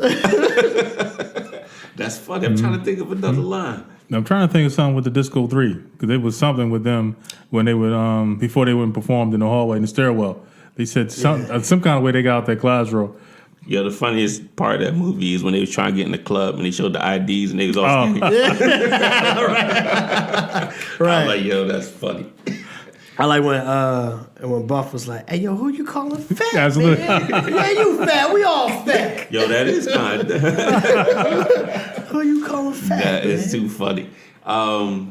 That's funny. I'm trying to think of another line. I'm trying to think of something with the Disco 3 because there was something with them when they would before they went performed in the hallway in the stairwell. They said some kind of way they got out their class row. Yeah, the funniest part of that movie is when they was trying to get in the club and they showed the IDs and they was all Oh. standing. Right. I'm like, yo, that's funny. I like when Buff was like, "Hey, yo, who you calling fat? Absolutely. Man? Yeah, you fat. We all fat. Yo, that is kind. Who you calling fat? That man? is too funny. Oh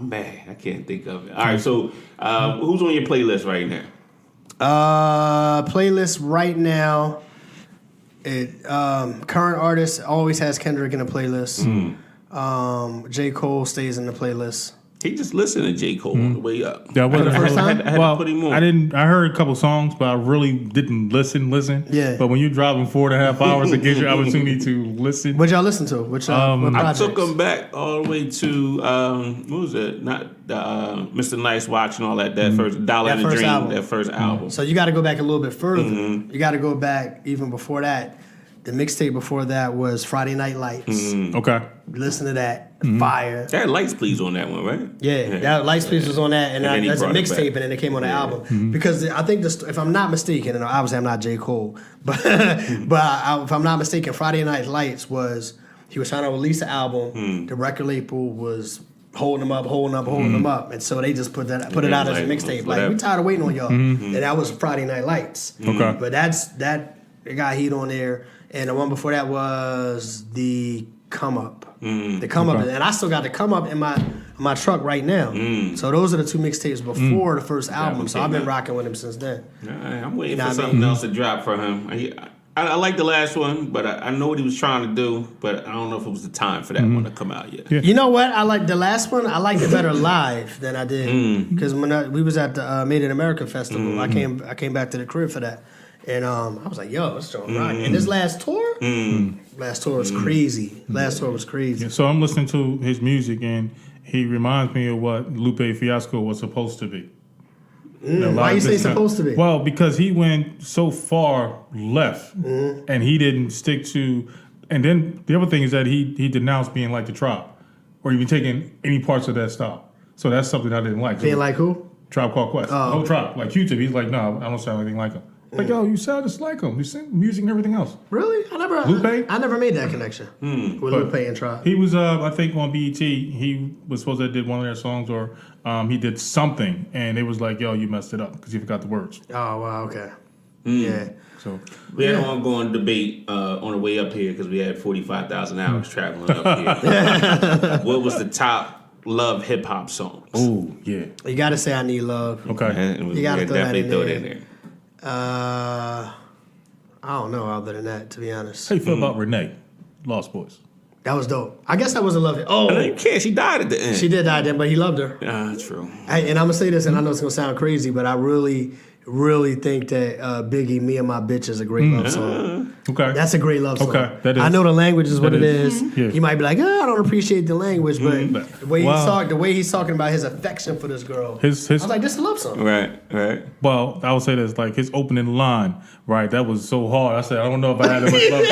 man, I can't think of it. All right, so who's on your playlist right now? Playlist right now. Current artist always has Kendrick in the playlist. J. Cole stays in the playlist. He just listened to J. Cole on the way up. Yeah, wasn't the first time? I had to put him on. I didn't. I heard a couple songs, but I really didn't listen. Yeah. But when you're driving 4.5 hours, it gives you opportunity to listen. What y'all listen to? What I projects? took him back all the way to what was it? Not Mr. Nice Watch and all that. That first Dollar That and the first Dream. album. That first album. So you got to go back a little bit further. You got to go back even before that. The mixtape before that was Friday Night Lights. Okay. Listen to that. Fire. That Lights Please on that one, right? Yeah, that Lights Please was on that, and then he that's a brought it mixtape, back. and then it came on the album. Because I think, if I'm not mistaken, and obviously I'm not J. Cole, but if I'm not mistaken, Friday Night Lights was, he was trying to release an album, the record label was holding them up, and so they just put it out as a mixtape. Like, we tired of waiting on y'all. And that was Friday Night Lights. Okay. But it got heat on there, and the one before that was the Come Up. The Come Up, and I still got the Come Up in my truck right now. So those are the two mixtapes before the first album. So I've been rocking with him since then. All right, I'm waiting You know for what I something else to drop for him. I like the last one, but I know what he was trying to do, but I don't know if it was the time for that one to come out yet. Yeah. You know what? I like the last one. I liked it better live than I did because when we was at the Made in America festival, I came back to the crib for that, and I was like, "Yo, it's doing rock." And this last tour was crazy. Last tour was crazy. So I'm listening to his music, and he reminds me of what Lupe Fiasco was supposed to be. Why you say supposed to be? Well, because he went so far left, and he didn't stick to. And then the other thing is that he denounced being like the Tribe, or even taking any parts of that style. So that's something I didn't like. Being like who? Tribe Called Quest. No Tribe, like Q-Tip. He's like, no, I don't sound anything like him. Like, yo, you sound just like him. You sing music and everything else. Really? Lupe? I never made that connection with Lupe and Tribe. He was, I think, on BET. He was supposed to did one of their songs, or he did something, and it was like, yo, you messed it up because you forgot the words. Oh wow, okay. Yeah. So We had an ongoing debate on the way up here because we had 45,000 hours traveling up here. What was the top love hip hop songs? oh yeah, You gotta say I Need Love. okay. And You gotta we throw that definitely in throw it there. in there. I don't know other than that, to be honest. How you feel about Renee, Lost Boys? That was dope. I guess that was a love. No, Oh, you can't. She died at the end. she did die then, but he loved her. True. And I'm gonna say this, and I know it's gonna sound crazy, but I really think that Biggie, Me and My Bitch is a great love song. Okay, That's a great love song. Okay, that is. I know the language is what That it is. is. Yeah. You might be like, I don't appreciate the language, but the way Wow. the way he's talking about his affection for this girl, His I was like, this is a love song. Right. well, I would say this, like his opening line, right? That was so hard. I said, I don't know if I had that much love.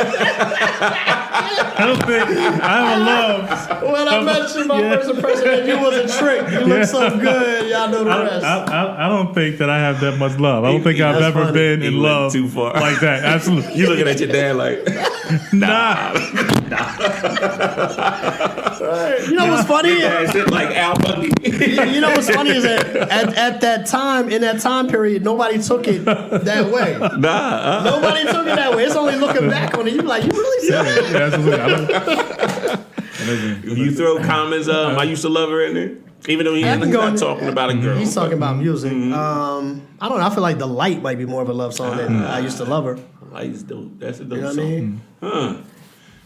I don't think I have a love. When I met you, my first impression, you was a trick. You look so good. Y'all know the rest. I don't think that I have that much love. I don't think I've That's ever funny. been He in went love too far. like that. Absolutely. You looking at your dad like, Nah. You know what's funny? that shit like Al Bundy. You know what's funny is that at that time, in that time period, nobody took it that way. Nobody took it that way. It's only looking back on it. You like, you really said that? Yeah, absolutely. I don't- You throw comments, I used to love her in there. Even though he's I can go not talking about a girl. He's talking about music. I don't know. I feel like The Light might be more of a love song than I Used to Love Her. Lights dope. That's a dope You know what I song. mean? Huh.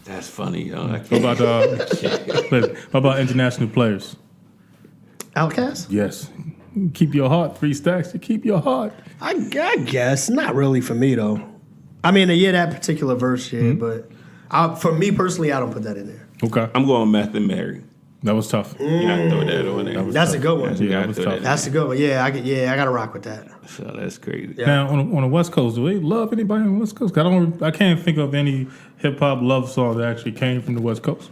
That's funny, yo. I What can't. about listen, what about international players? Outkast? Yes. Keep your heart. 3 stacks to keep your heart. I guess. Not really for me, though. I mean, yeah, that particular verse, yeah, but for me personally, I don't put that in there. Okay. I'm going Meth and Mary. That was tough. You gotta throw that on there. That's a good one. You Yeah, that gotta was throw tough. that in That's a good one. Yeah, I got to rock with that. So that's crazy. Yeah. Now on the West Coast, do they love anybody on the West Coast? I can't think of any hip hop love song that actually came from the West Coast.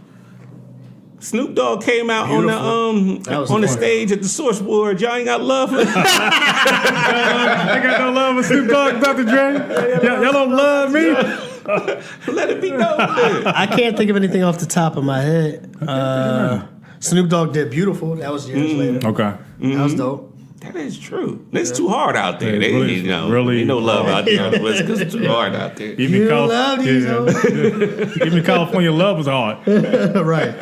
Snoop Dogg came out Beautiful. on That was the fun. stage at the Source Board. Y'all ain't got love. I got no love for Snoop Dogg, Dr. Dre. Y'all don't love me. Let it be known. I can't think of anything off the top of my head. Snoop Dogg did Beautiful. That was years later. Okay. That was dope. That is true. It's too hard out there. Yeah, really- really ain't no love out there on the West Coast. It's too hard out there. Even You love these hoes. Even California love was hard. Right.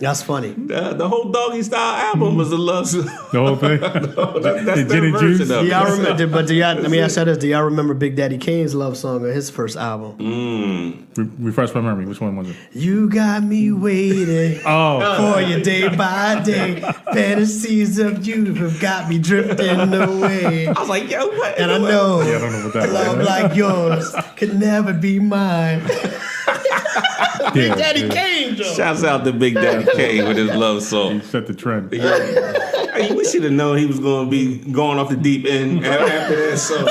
That's funny. The whole Doggy Style album was a love song. The whole thing. That's The gin and juice? of it. Y'all remember? But let me ask you this: do y'all remember Big Daddy Kane's love song on his first album? Refresh my memory. Which one was it? You got me waiting Oh, for you day by day. Fantasies of you have got me drifting away. I was like, yo, what? And I know yeah, I don't know what that love was. like yours could never be mine. Big Daddy Kane, Joe. Shouts out to Big Daddy Kane with his love song. Set the trend. Hey, we should have known he was going to be going off the deep end after that. So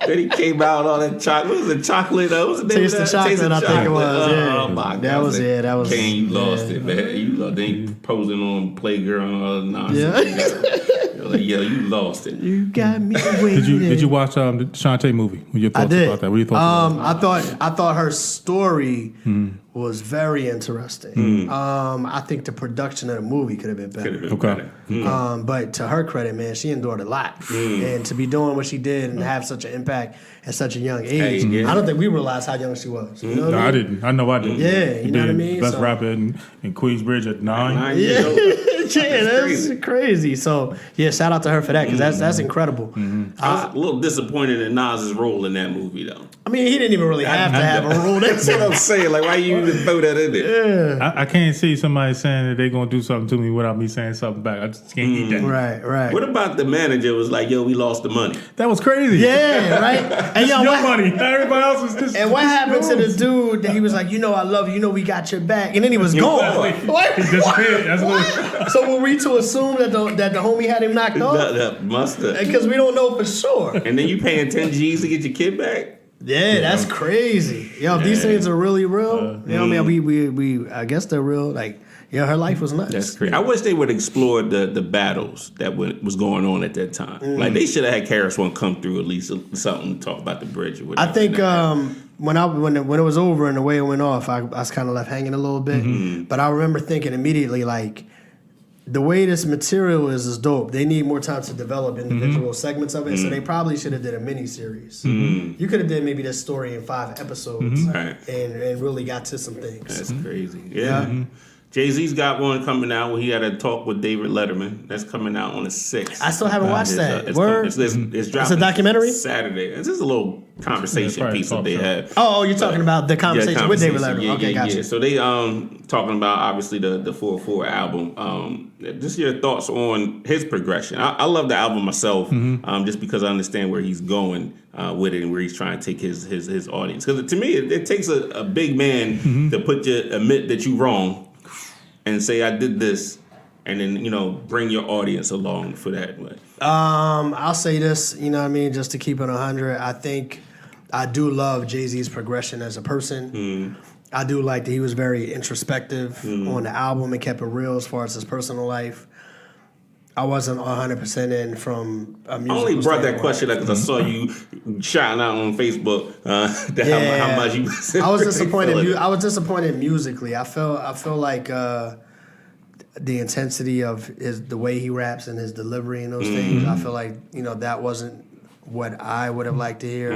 then he came out all that chocolate. What was it? Chocolate? What was the name Taste of of that? Chocolate, I think it was. Yeah. Oh my God. That was it. That was Kane, you lost it, man. You lost. Then you posing on Playgirl and all that nonsense. You're like, yo, you lost it. You got me waiting. Did you watch the Shantae movie? What your I thoughts did. about that? What are your thoughts about that? I thought her story was very interesting. I think the production of the movie could have been better. Could've been Okay. better. But to her credit, man, she endured a lot, and to be doing what she did and have such an impact at such a young age, Hey, yeah. I don't think we realized how young she was. You know what No, I I mean? didn't. I know I didn't. Yeah, you know what I mean? Best So- rapper in Queensbridge at 9. 9 years old. Yeah, that's crazy. crazy. So yeah, shout out to her for that because that's incredible. I was a little disappointed in Nas's role in that movie, though. I mean, he didn't even really have to have a role. That's what I'm saying. Like, why you even throw that in there? I can't see somebody saying that they're going to do something to me without me saying something back. I just can't eat that. Right. What about the manager was like, yo, we lost the money? That was crazy. Yeah, right. And yo, Your what, money. Everybody else was just. and what happened to the dude that he was like, I love you, we got your back, and then he was gone. He disappeared. That's what. So were we to assume that the homie had him knocked off? That must have. Because we don't know for sure. And then you paying 10 G's to get your kid back? Yeah, that's crazy. Yo, if these things are really real, you know what I mean? We I guess they're real. Like, her life was nuts. That's crazy. I wish they would explore the battles that was going on at that time. Like, they should have had Karis One come through at least something to talk about the bridge or whatever. I think when it was over and the way it went off, I was kind of left hanging a little bit. But I remember thinking immediately, like, the way this material is dope. They need more time to develop individual segments of it, so they probably should have did a mini series. You could have did maybe this story in 5 episodes Right. and really got to some things. That's crazy. Yeah. Jay-Z's got one coming out where he had a talk with David Letterman. That's coming out on the 6th. I still haven't watched that. It's Word? it's dropping a documentary? Saturday. It's just a little conversation Yeah, piece that probably they talk had. Oh, you're talking about the conversation with David Letterman. Yeah, Okay, yeah, gotcha. yeah. So they talking about obviously the 4/4 album. Just your thoughts on his progression. I love the album myself, just because I understand where he's going with it and where he's trying to take his audience. Because to me, it takes a big man to admit that you're wrong and say I did this, and then bring your audience along for that. But I'll say this, just to keep it 100. I think I do love Jay-Z's progression as a person. I do like that he was very introspective on the album and kept it real as far as his personal life. I wasn't 100% in from a musical I only brought that standpoint. question up because I saw you shouting out on Facebook how much you. I was disappointed. feeling it. I was disappointed musically. I feel like the intensity of the way he raps and his delivery and those things. I feel like that wasn't what I would have liked to hear.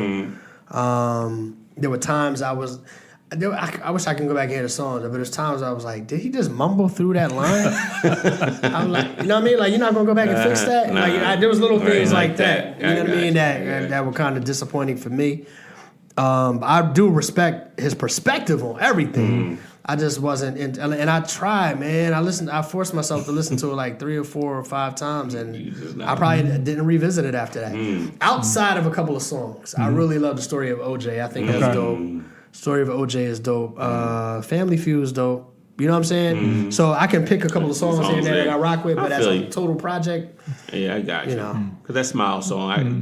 There were times I wish I can go back and hear the songs, but there's times I was like, did he just mumble through that line? I'm like, you know what I mean? Like, you're not gonna go back and fix that? Nah. Like, there was little things Right, like that. You know what I mean? That were kind of disappointing for me. I do respect his perspective on everything. I just wasn't, and I tried, man. I forced myself to listen to it like 3 or 4 or 5 times, and I probably didn't revisit it after that. Outside of a couple of songs, I really love the story of OJ. I think that's dope. Story of OJ is dope. Family Feud is dope. You know what I'm saying? So I can pick a couple of songs here and there that I rock with, but as a total project, yeah, I got you. know. Because that Smile song,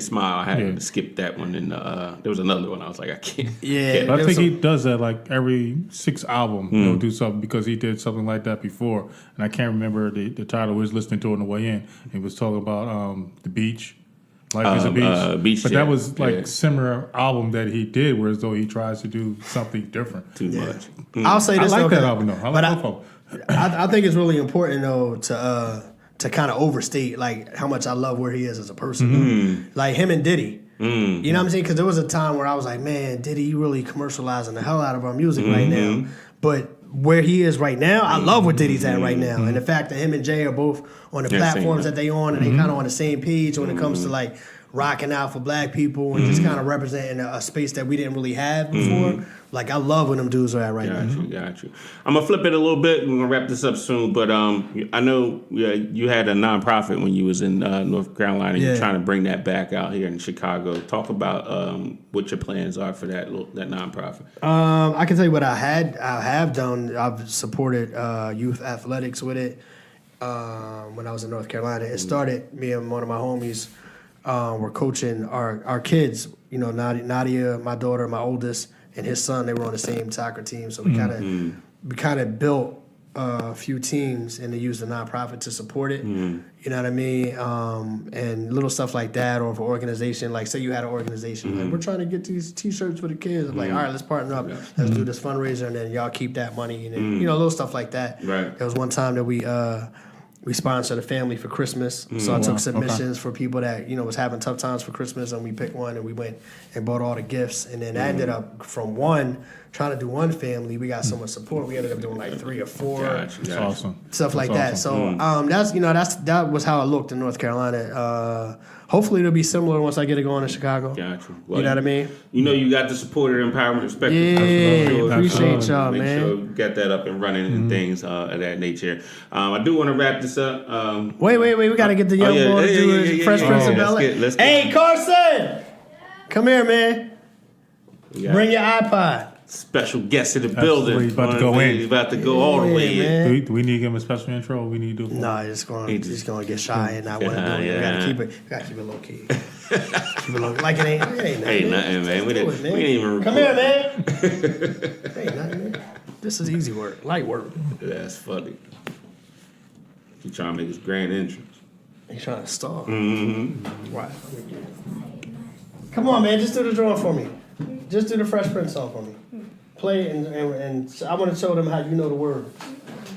Smile, I had to skip that one. And there was another one I was like, I can't. yeah. I think he does that like every 6th album. He'll do something because he did something like that before. And I can't remember the title. We was listening to it on the way in. He was talking about the beach. Life is a beach. Beach, but yeah. that was like Yeah. similar album that he did, whereas though he tries to do something different. Too much. I'll say I this. like though, that album though. I but like both of them. I think it's really important though to kind of overstate like how much I love where he is as a person. though. Like him and Diddy. You know what I'm saying? Because there was a time where I was like, man, Diddy, you really commercializing the hell out of our music right now. But where he is right now. I love where Diddy's at right now, and the fact that him and Jay are both on the platforms that they on, and they kind of on the same page when it comes to like rocking out for black people and just kind of representing a space that we didn't really have before. Like, I love when them dudes are at right now. Got you. I'm gonna flip it a little bit. We're gonna wrap this up soon, but I know you had a nonprofit when you was in North Carolina. You're trying to bring that back out here in Chicago. Talk about what your plans are for that nonprofit. I can tell you what I have done. I've supported youth athletics with it when I was in North Carolina. It started, me and one of my homies were coaching our kids. You know, Nadia, my daughter, my oldest, and his son. They were on the same soccer team, so we kind of built a few teams and they used the nonprofit to support it. You know what I mean? And little stuff like that, or if an organization, like say you had an organization, like we're trying to get these T-shirts for the kids. I'm like, all right, let's partner up, let's do this fundraiser, and then y'all keep that money, and then, you know, little stuff like that. Right. There was one time that we sponsored a family for Christmas, so I took submissions for people that, you know, was having tough times for Christmas, and we picked one, and we went and bought all the gifts, and then ended up from trying to do one family, we got so much support, we ended up doing like 3 or 4. That's awesome. Stuff like That's that. awesome. So that was how it looked in North Carolina. Hopefully it'll be similar once I get it going in Chicago. Got you. Well, You know what I mean? You know you got the supporter empowerment respect. Yeah, appreciate y'all, Make man. sure you get that up and running and things of that nature. I do want to wrap this up. Wait, we gotta get the young boy to do his Fresh Prince of Bel-Air. Let's get Hey, Carson! Come here, man. Bring your iPod. special guest in the where building. he's about to go in. He's about to go all the way in. man. Do we need to give him a special intro? Or we need to do. No, he's gonna get shy and not want to do it. Yeah. We gotta keep it low key. Keep it low, like it ain't nothing. Ain't nothing, man. We didn't even Come record. here, man. Ain't nothing, man. This is easy work, light work. That's funny. He trying to make his grand entrance. He's trying to stall. Right. Come on, man. Just do the drawing for me. Just do the Fresh Prince song for me. Play it and I want to show them how you know the word.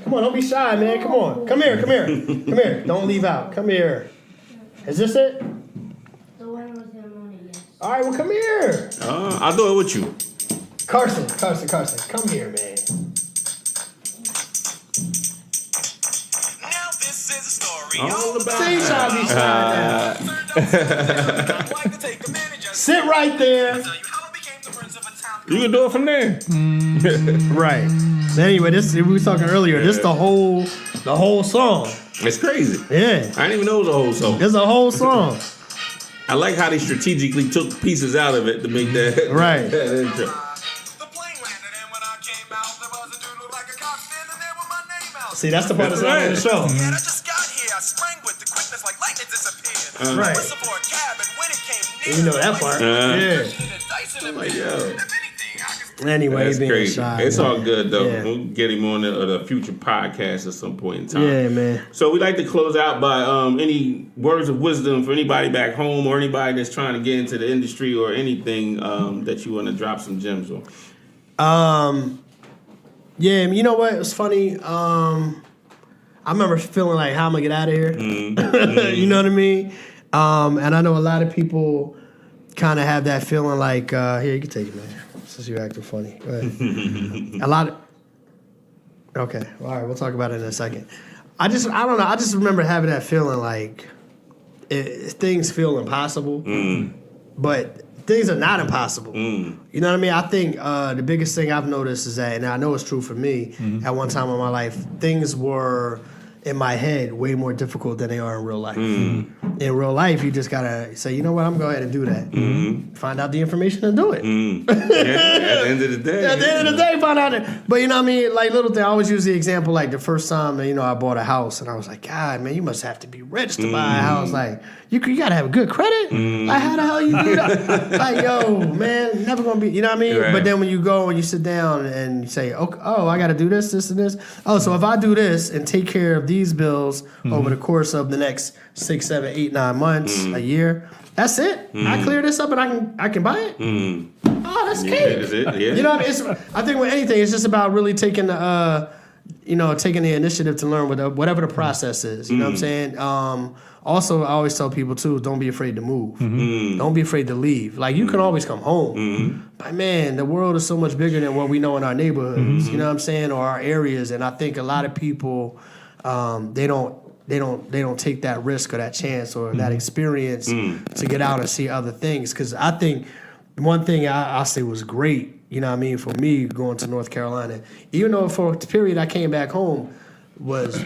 Come on, don't be shy, man. Come on. Come here. Come here. Don't leave out. Come here. Is this it? The one with him on it, yes. All right, well, come here. I'll do it with you. Carson. Come here, man. Now this is a story All all about See, y'all be shy now. Sit right there. You can do it from there. Right. Anyway, we were talking earlier. This the whole song. It's crazy. Yeah. I didn't even know it was a whole song. There's a whole song. I like how they strategically took pieces out of it to make that Right. that intro. The plane landed, and when I came out, there was a dude with like a cockpit, and there with my name out. See, that's the part that's not on the show. Yeah, I just got here. I sprang with the quickness like lightning disappeared. Right. Whistle for a cab, and when it came near, You know that part. Yeah. Like, yo. Anyway, That's being crazy. shy. It's all good though. Yeah. We'll get him on the future podcast at some point in time. Yeah, man. So we like to close out by any words of wisdom for anybody back home or anybody that's trying to get into the industry or anything that you want to drop some gems on. Yeah, you know what? It was funny. I remember feeling like, how am I gonna get out of here? You know what I mean? And I know a lot of people kind of have that feeling like, here, you can take it, man. Since you're acting funny. Go ahead. Okay, all right, we'll talk about it in a second. I don't know. I just remember having that feeling like things feel impossible, but things are not impossible. You know what I mean? I think the biggest thing I've noticed is that, and I know it's true for me, at one time in my life, things were in my head way more difficult than they are in real life. In real life, you just gotta say, you know what, I'm going to go ahead and do that. Find out the information and do it. Yeah, at the end of the day. At the end of the day, find out it. But you know what I mean? Like, little thing, I always use the example, like the first time, you know, I bought a house, and I was like, God, man, you must have to be rich to buy a house. Like, you got to have a good credit. Like, how the hell you do that? Like, yo, man, never going to be, you know what I mean? Right. But then when you go and you sit down and you say, oh, I got to do this, this, and this. Oh, so if I do this and take care of these bills over the course of the next 6, 7, 8, 9 months, a year, that's it. I clear this up and I can buy it. Oh, that's cake. Is it? Yeah. You know what I mean? I think with anything, it's just about really taking the taking the initiative to learn whatever the process is. You know what I'm saying? Also, I always tell people too, don't be afraid to move. Don't be afraid to leave. Like, you can always come home. But man, the world is so much bigger than what we know in our neighborhoods. You know what I'm saying? Or our areas. And I think a lot of people, they don't take that risk or that chance or that experience to get out and see other things. Because I think one thing I'll say was great, you know what I mean, for me going to North Carolina, even though for a period I came back home, was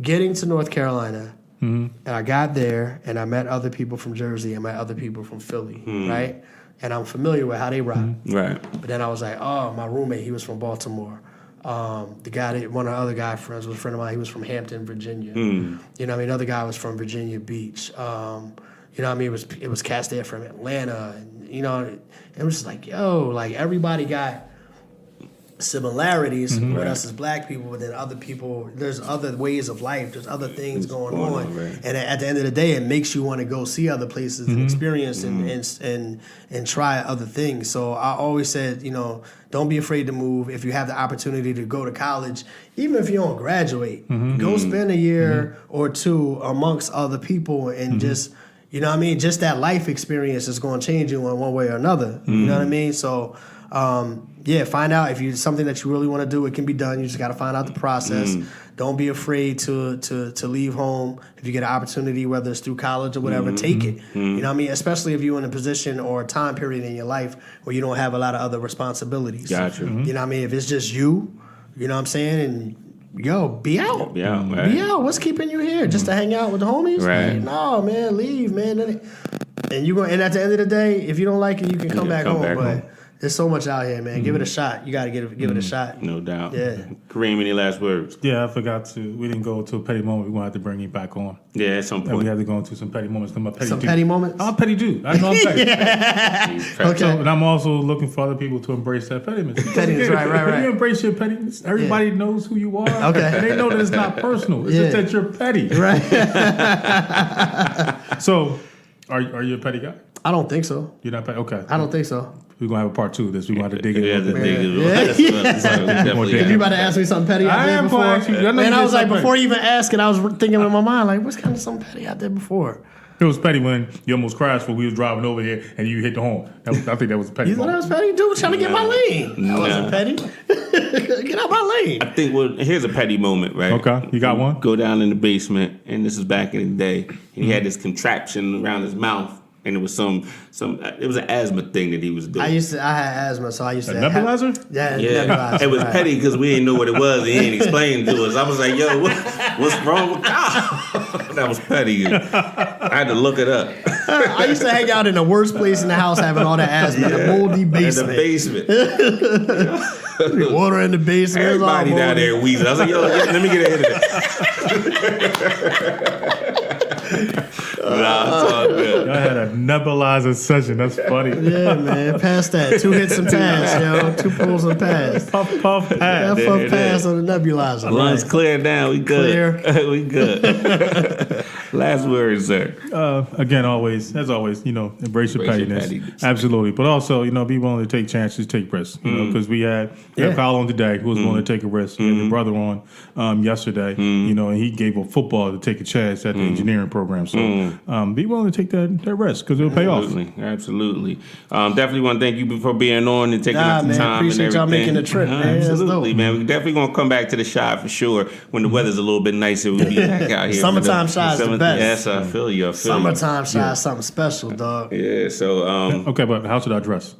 getting to North Carolina. And I got there and I met other people from Jersey, I met other people from Philly, right? And I'm familiar with how they rock. Right. But then I was like, oh, my roommate, he was from Baltimore. One of the other guy friends was a friend of mine. He was from Hampton, Virginia. You know what I mean? Another guy was from Virginia Beach. You know what I mean? It was cast there from Atlanta. And, it was just like, yo, like everybody got similarities with us as black people, but then other people, there's other ways of life, there's other things going on. Right. And at the end of the day, it makes you want to go see other places and experience and try other things. So I always said, don't be afraid to move. If you have the opportunity to go to college, even if you don't graduate, go spend a year or two amongst other people and just, you know what I mean? Just that life experience is going to change you in one way or another. You know what I mean? So, find out if something that you really want to do. It can be done. You just got to find out the process. Don't be afraid to leave home. If you get an opportunity, whether it's through college or whatever, take it. You know what I mean? Especially if you're in a position or a time period in your life where you don't have a lot of other responsibilities. Gotcha. You know what I mean? If it's just you know what I'm saying? And yo, be out. Be out, right. Be out. What's keeping you here? Just to hang out with the homies? Right. Like, no, man, leave, man. And at the end of the day, if you don't like it, you can come back home. But there's so much out here, man. Give it a shot. You got to give it a shot. No doubt. Yeah. Kareem, any last words? Yeah, I forgot to. We didn't go to a petty moment. We're going to have to bring him back on. Yeah, at some And we point. have to go into some petty moments. I'm a petty Some dude. petty moments? I'm a petty dude. I know I'm petty. Okay. So, and I'm also looking for other people to embrace that pettiness. Pettiness, right. When you embrace your pettiness, everybody knows who you are. Okay. And they know that it's not personal. It's just that you're petty. Right. So, are you a petty guy? I don't think so. You're not petty? Okay. I don't think so. We're going to have a part 2 of this. We're going to have to dig in. Yeah, a little the bit. thing is, Yeah. that's what- definitely If You about to ask me something petty I I did am before? going to. I know Man, you I did was like, something. before you even asking, I was thinking in my mind, like, what's kind of something petty I did before? It was petty when you almost crashed when we was driving over here and you hit the horn. I think that was a petty You thought I moment. was petty? Dude, trying to get my lane. That wasn't petty. Get out my lane. I think here's a petty moment, right? Okay, you got one? Go down in the basement, and this is back in the day. He had this contraption around his mouth, and it was it was an asthma thing that he was doing. I had asthma, so I used to A nebulizer? Yeah, Yeah, nebulizer. it was right. petty because we didn't know what it was. He ain't explained to us. I was like, "Yo, what's wrong with Kyle?" That was petty. I had to look it up. I used to hang out in the worst place in the house, having all that asthma, the moldy In the basement. basement. Water in the basement. it was all Everybody down moldy. there wheezing. I was like, "Yo, let me get a hit of that." Nah, it's all good. I had a nebulizer session. That's funny. Yeah, man. Past that. 2 hits and pass, yo. 2 pulls and pass. Puff, puff, That pass. there fuck it pass is. on the nebulizer. Lungs Right. clear down. We good. We good. Last words, sir. Again, as always, embrace your Embrace your pettiness. pettiness. Absolutely. But also, be willing to take chances, take risks. Because we had Kyle on today who was willing to take a risk. We had your brother on yesterday, and he gave up football to take a chance at the engineering program. So be willing to take that risk because it'll pay off. Absolutely. Definitely want to thank you for being on and taking up the man, time. appreciate and y'all everything. making the trip, man. That's Absolutely, dope. man. We definitely gonna come back to the Shy for sure when the weather's a little bit nicer. We'll be back out here. Summertime Shy is the best. Yes, I feel you. Summertime Shy is something special, dog. Yeah. So Okay, but how should I dress?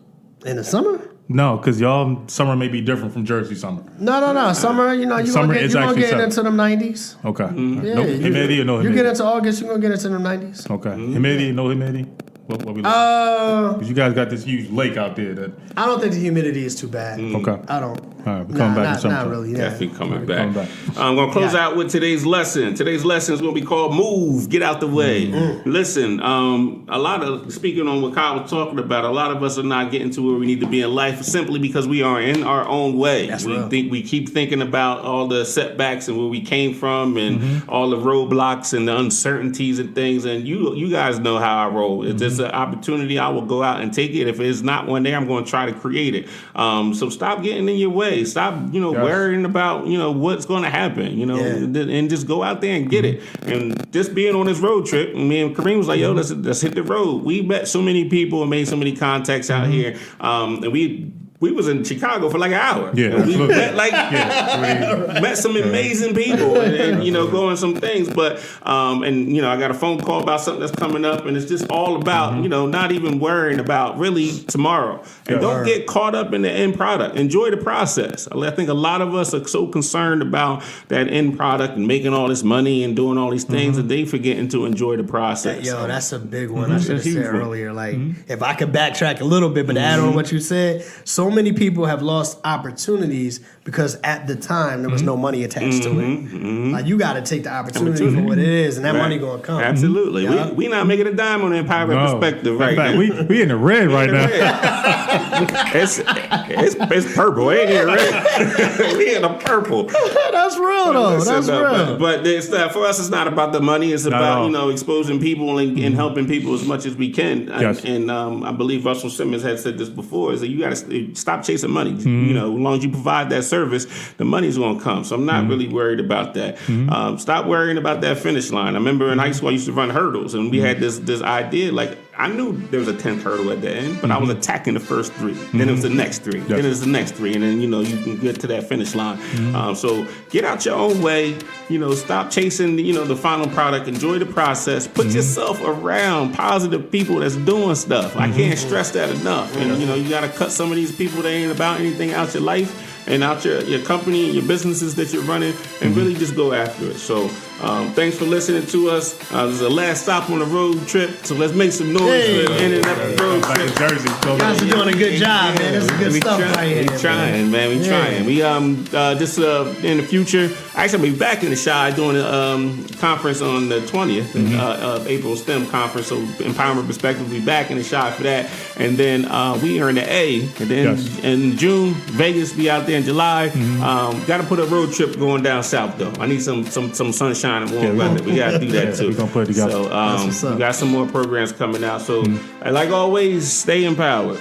In the summer? No, because y'all summer may be different from Jersey summer. No. Summer, you Summer gonna is get actually summer. into them 90s. Okay. Yeah, No humidity or no You humidity? get into August, you're gonna get into them 90s. Okay. Humidity, no humidity? What we looking? Because you guys got this huge lake out there that. I don't think the humidity is too bad. Okay. I don't. All right, we're coming back in not summertime. really. Yeah. definitely coming back. coming back. I'm gonna close Yeah. out with today's lesson. Today's lesson is gonna be called "Move, Get Out the Way." Listen, a lot of speaking on what Kyle was talking about. A lot of us are not getting to where we need to be in life simply because we are in our own way. That's we real. we keep thinking about all the setbacks and where we came from, and all the roadblocks and the uncertainties and things. And you guys know how I roll. If there's an opportunity, I will go out and take it. If it's not one day, I'm going to try to create it. So stop getting in your way. way. Stop, worrying about, what's going to happen, and just go out there and get it. And just being on this road trip, me and Kareem was like, yo, let's hit the road. We met so many people and made so many contacts out here. And we was in Chicago for like an hour. Yeah, and we met yeah. some amazing people and going some things. But I got a phone call about something that's coming up, and it's just all about not even worrying about really tomorrow. And don't get caught up in the end product. Enjoy the process. I think a lot of us are so concerned about that end product and making all this money and doing all these things, and they forgetting to enjoy the process. Yo, that's a big one. I should have That's a said huge one. earlier. Like, if I could backtrack a little bit, but add on what you said, so many people have lost opportunities because at the time there was no money attached to it. Like, you got to take the opportunity for what it is, and that money gonna come. Absolutely. Yeah. We not making a dime on the Empire Perspective right In fact, now. we in the red right now. It's purple. Ain't it red? We in the purple. That's real though. That's real. But it's for us, it's not about the money. It's about at all. exposing people and helping people as much as we can. Yes. And I believe Russell Simmons had said this before: is that you got to stop chasing money. As long as you provide that service, the money's going to come. So I'm not really worried about that. Stop worrying about that finish line. I remember in high school I used to run hurdles, and we had this idea like. I knew there was a 10th hurdle at the end, but I was attacking the first 3. Then it was the next 3. Yes. Then it was the next 3. And then, you can get to that finish line. So get out your own way. Stop chasing, the final product. Enjoy the process. Put yourself around positive people that's doing stuff. I can't stress that enough. And, you got to cut some of these people that ain't about anything out your life and out your company and your businesses that you're running and really just go after it. So thanks for listening to us. This is the last stop on the road trip, so let's make some noise for the end of the road Back trip. in Jersey. You guys are doing a good job, man. This is good stuff right here. We trying, man. We trying. We just in the future. Actually, I'll be back in the Chi doing a conference on the 20th of April, STEM conference. So Empowerment Perspective will be back in the Chi for that. And then we are in the A. And then in June, Vegas be out there in July. Got to put a road trip going down south though. I need some sunshine and warm weather. We got to do that too. We're gonna put it together. So we got some more programs coming out. So like always, stay empowered.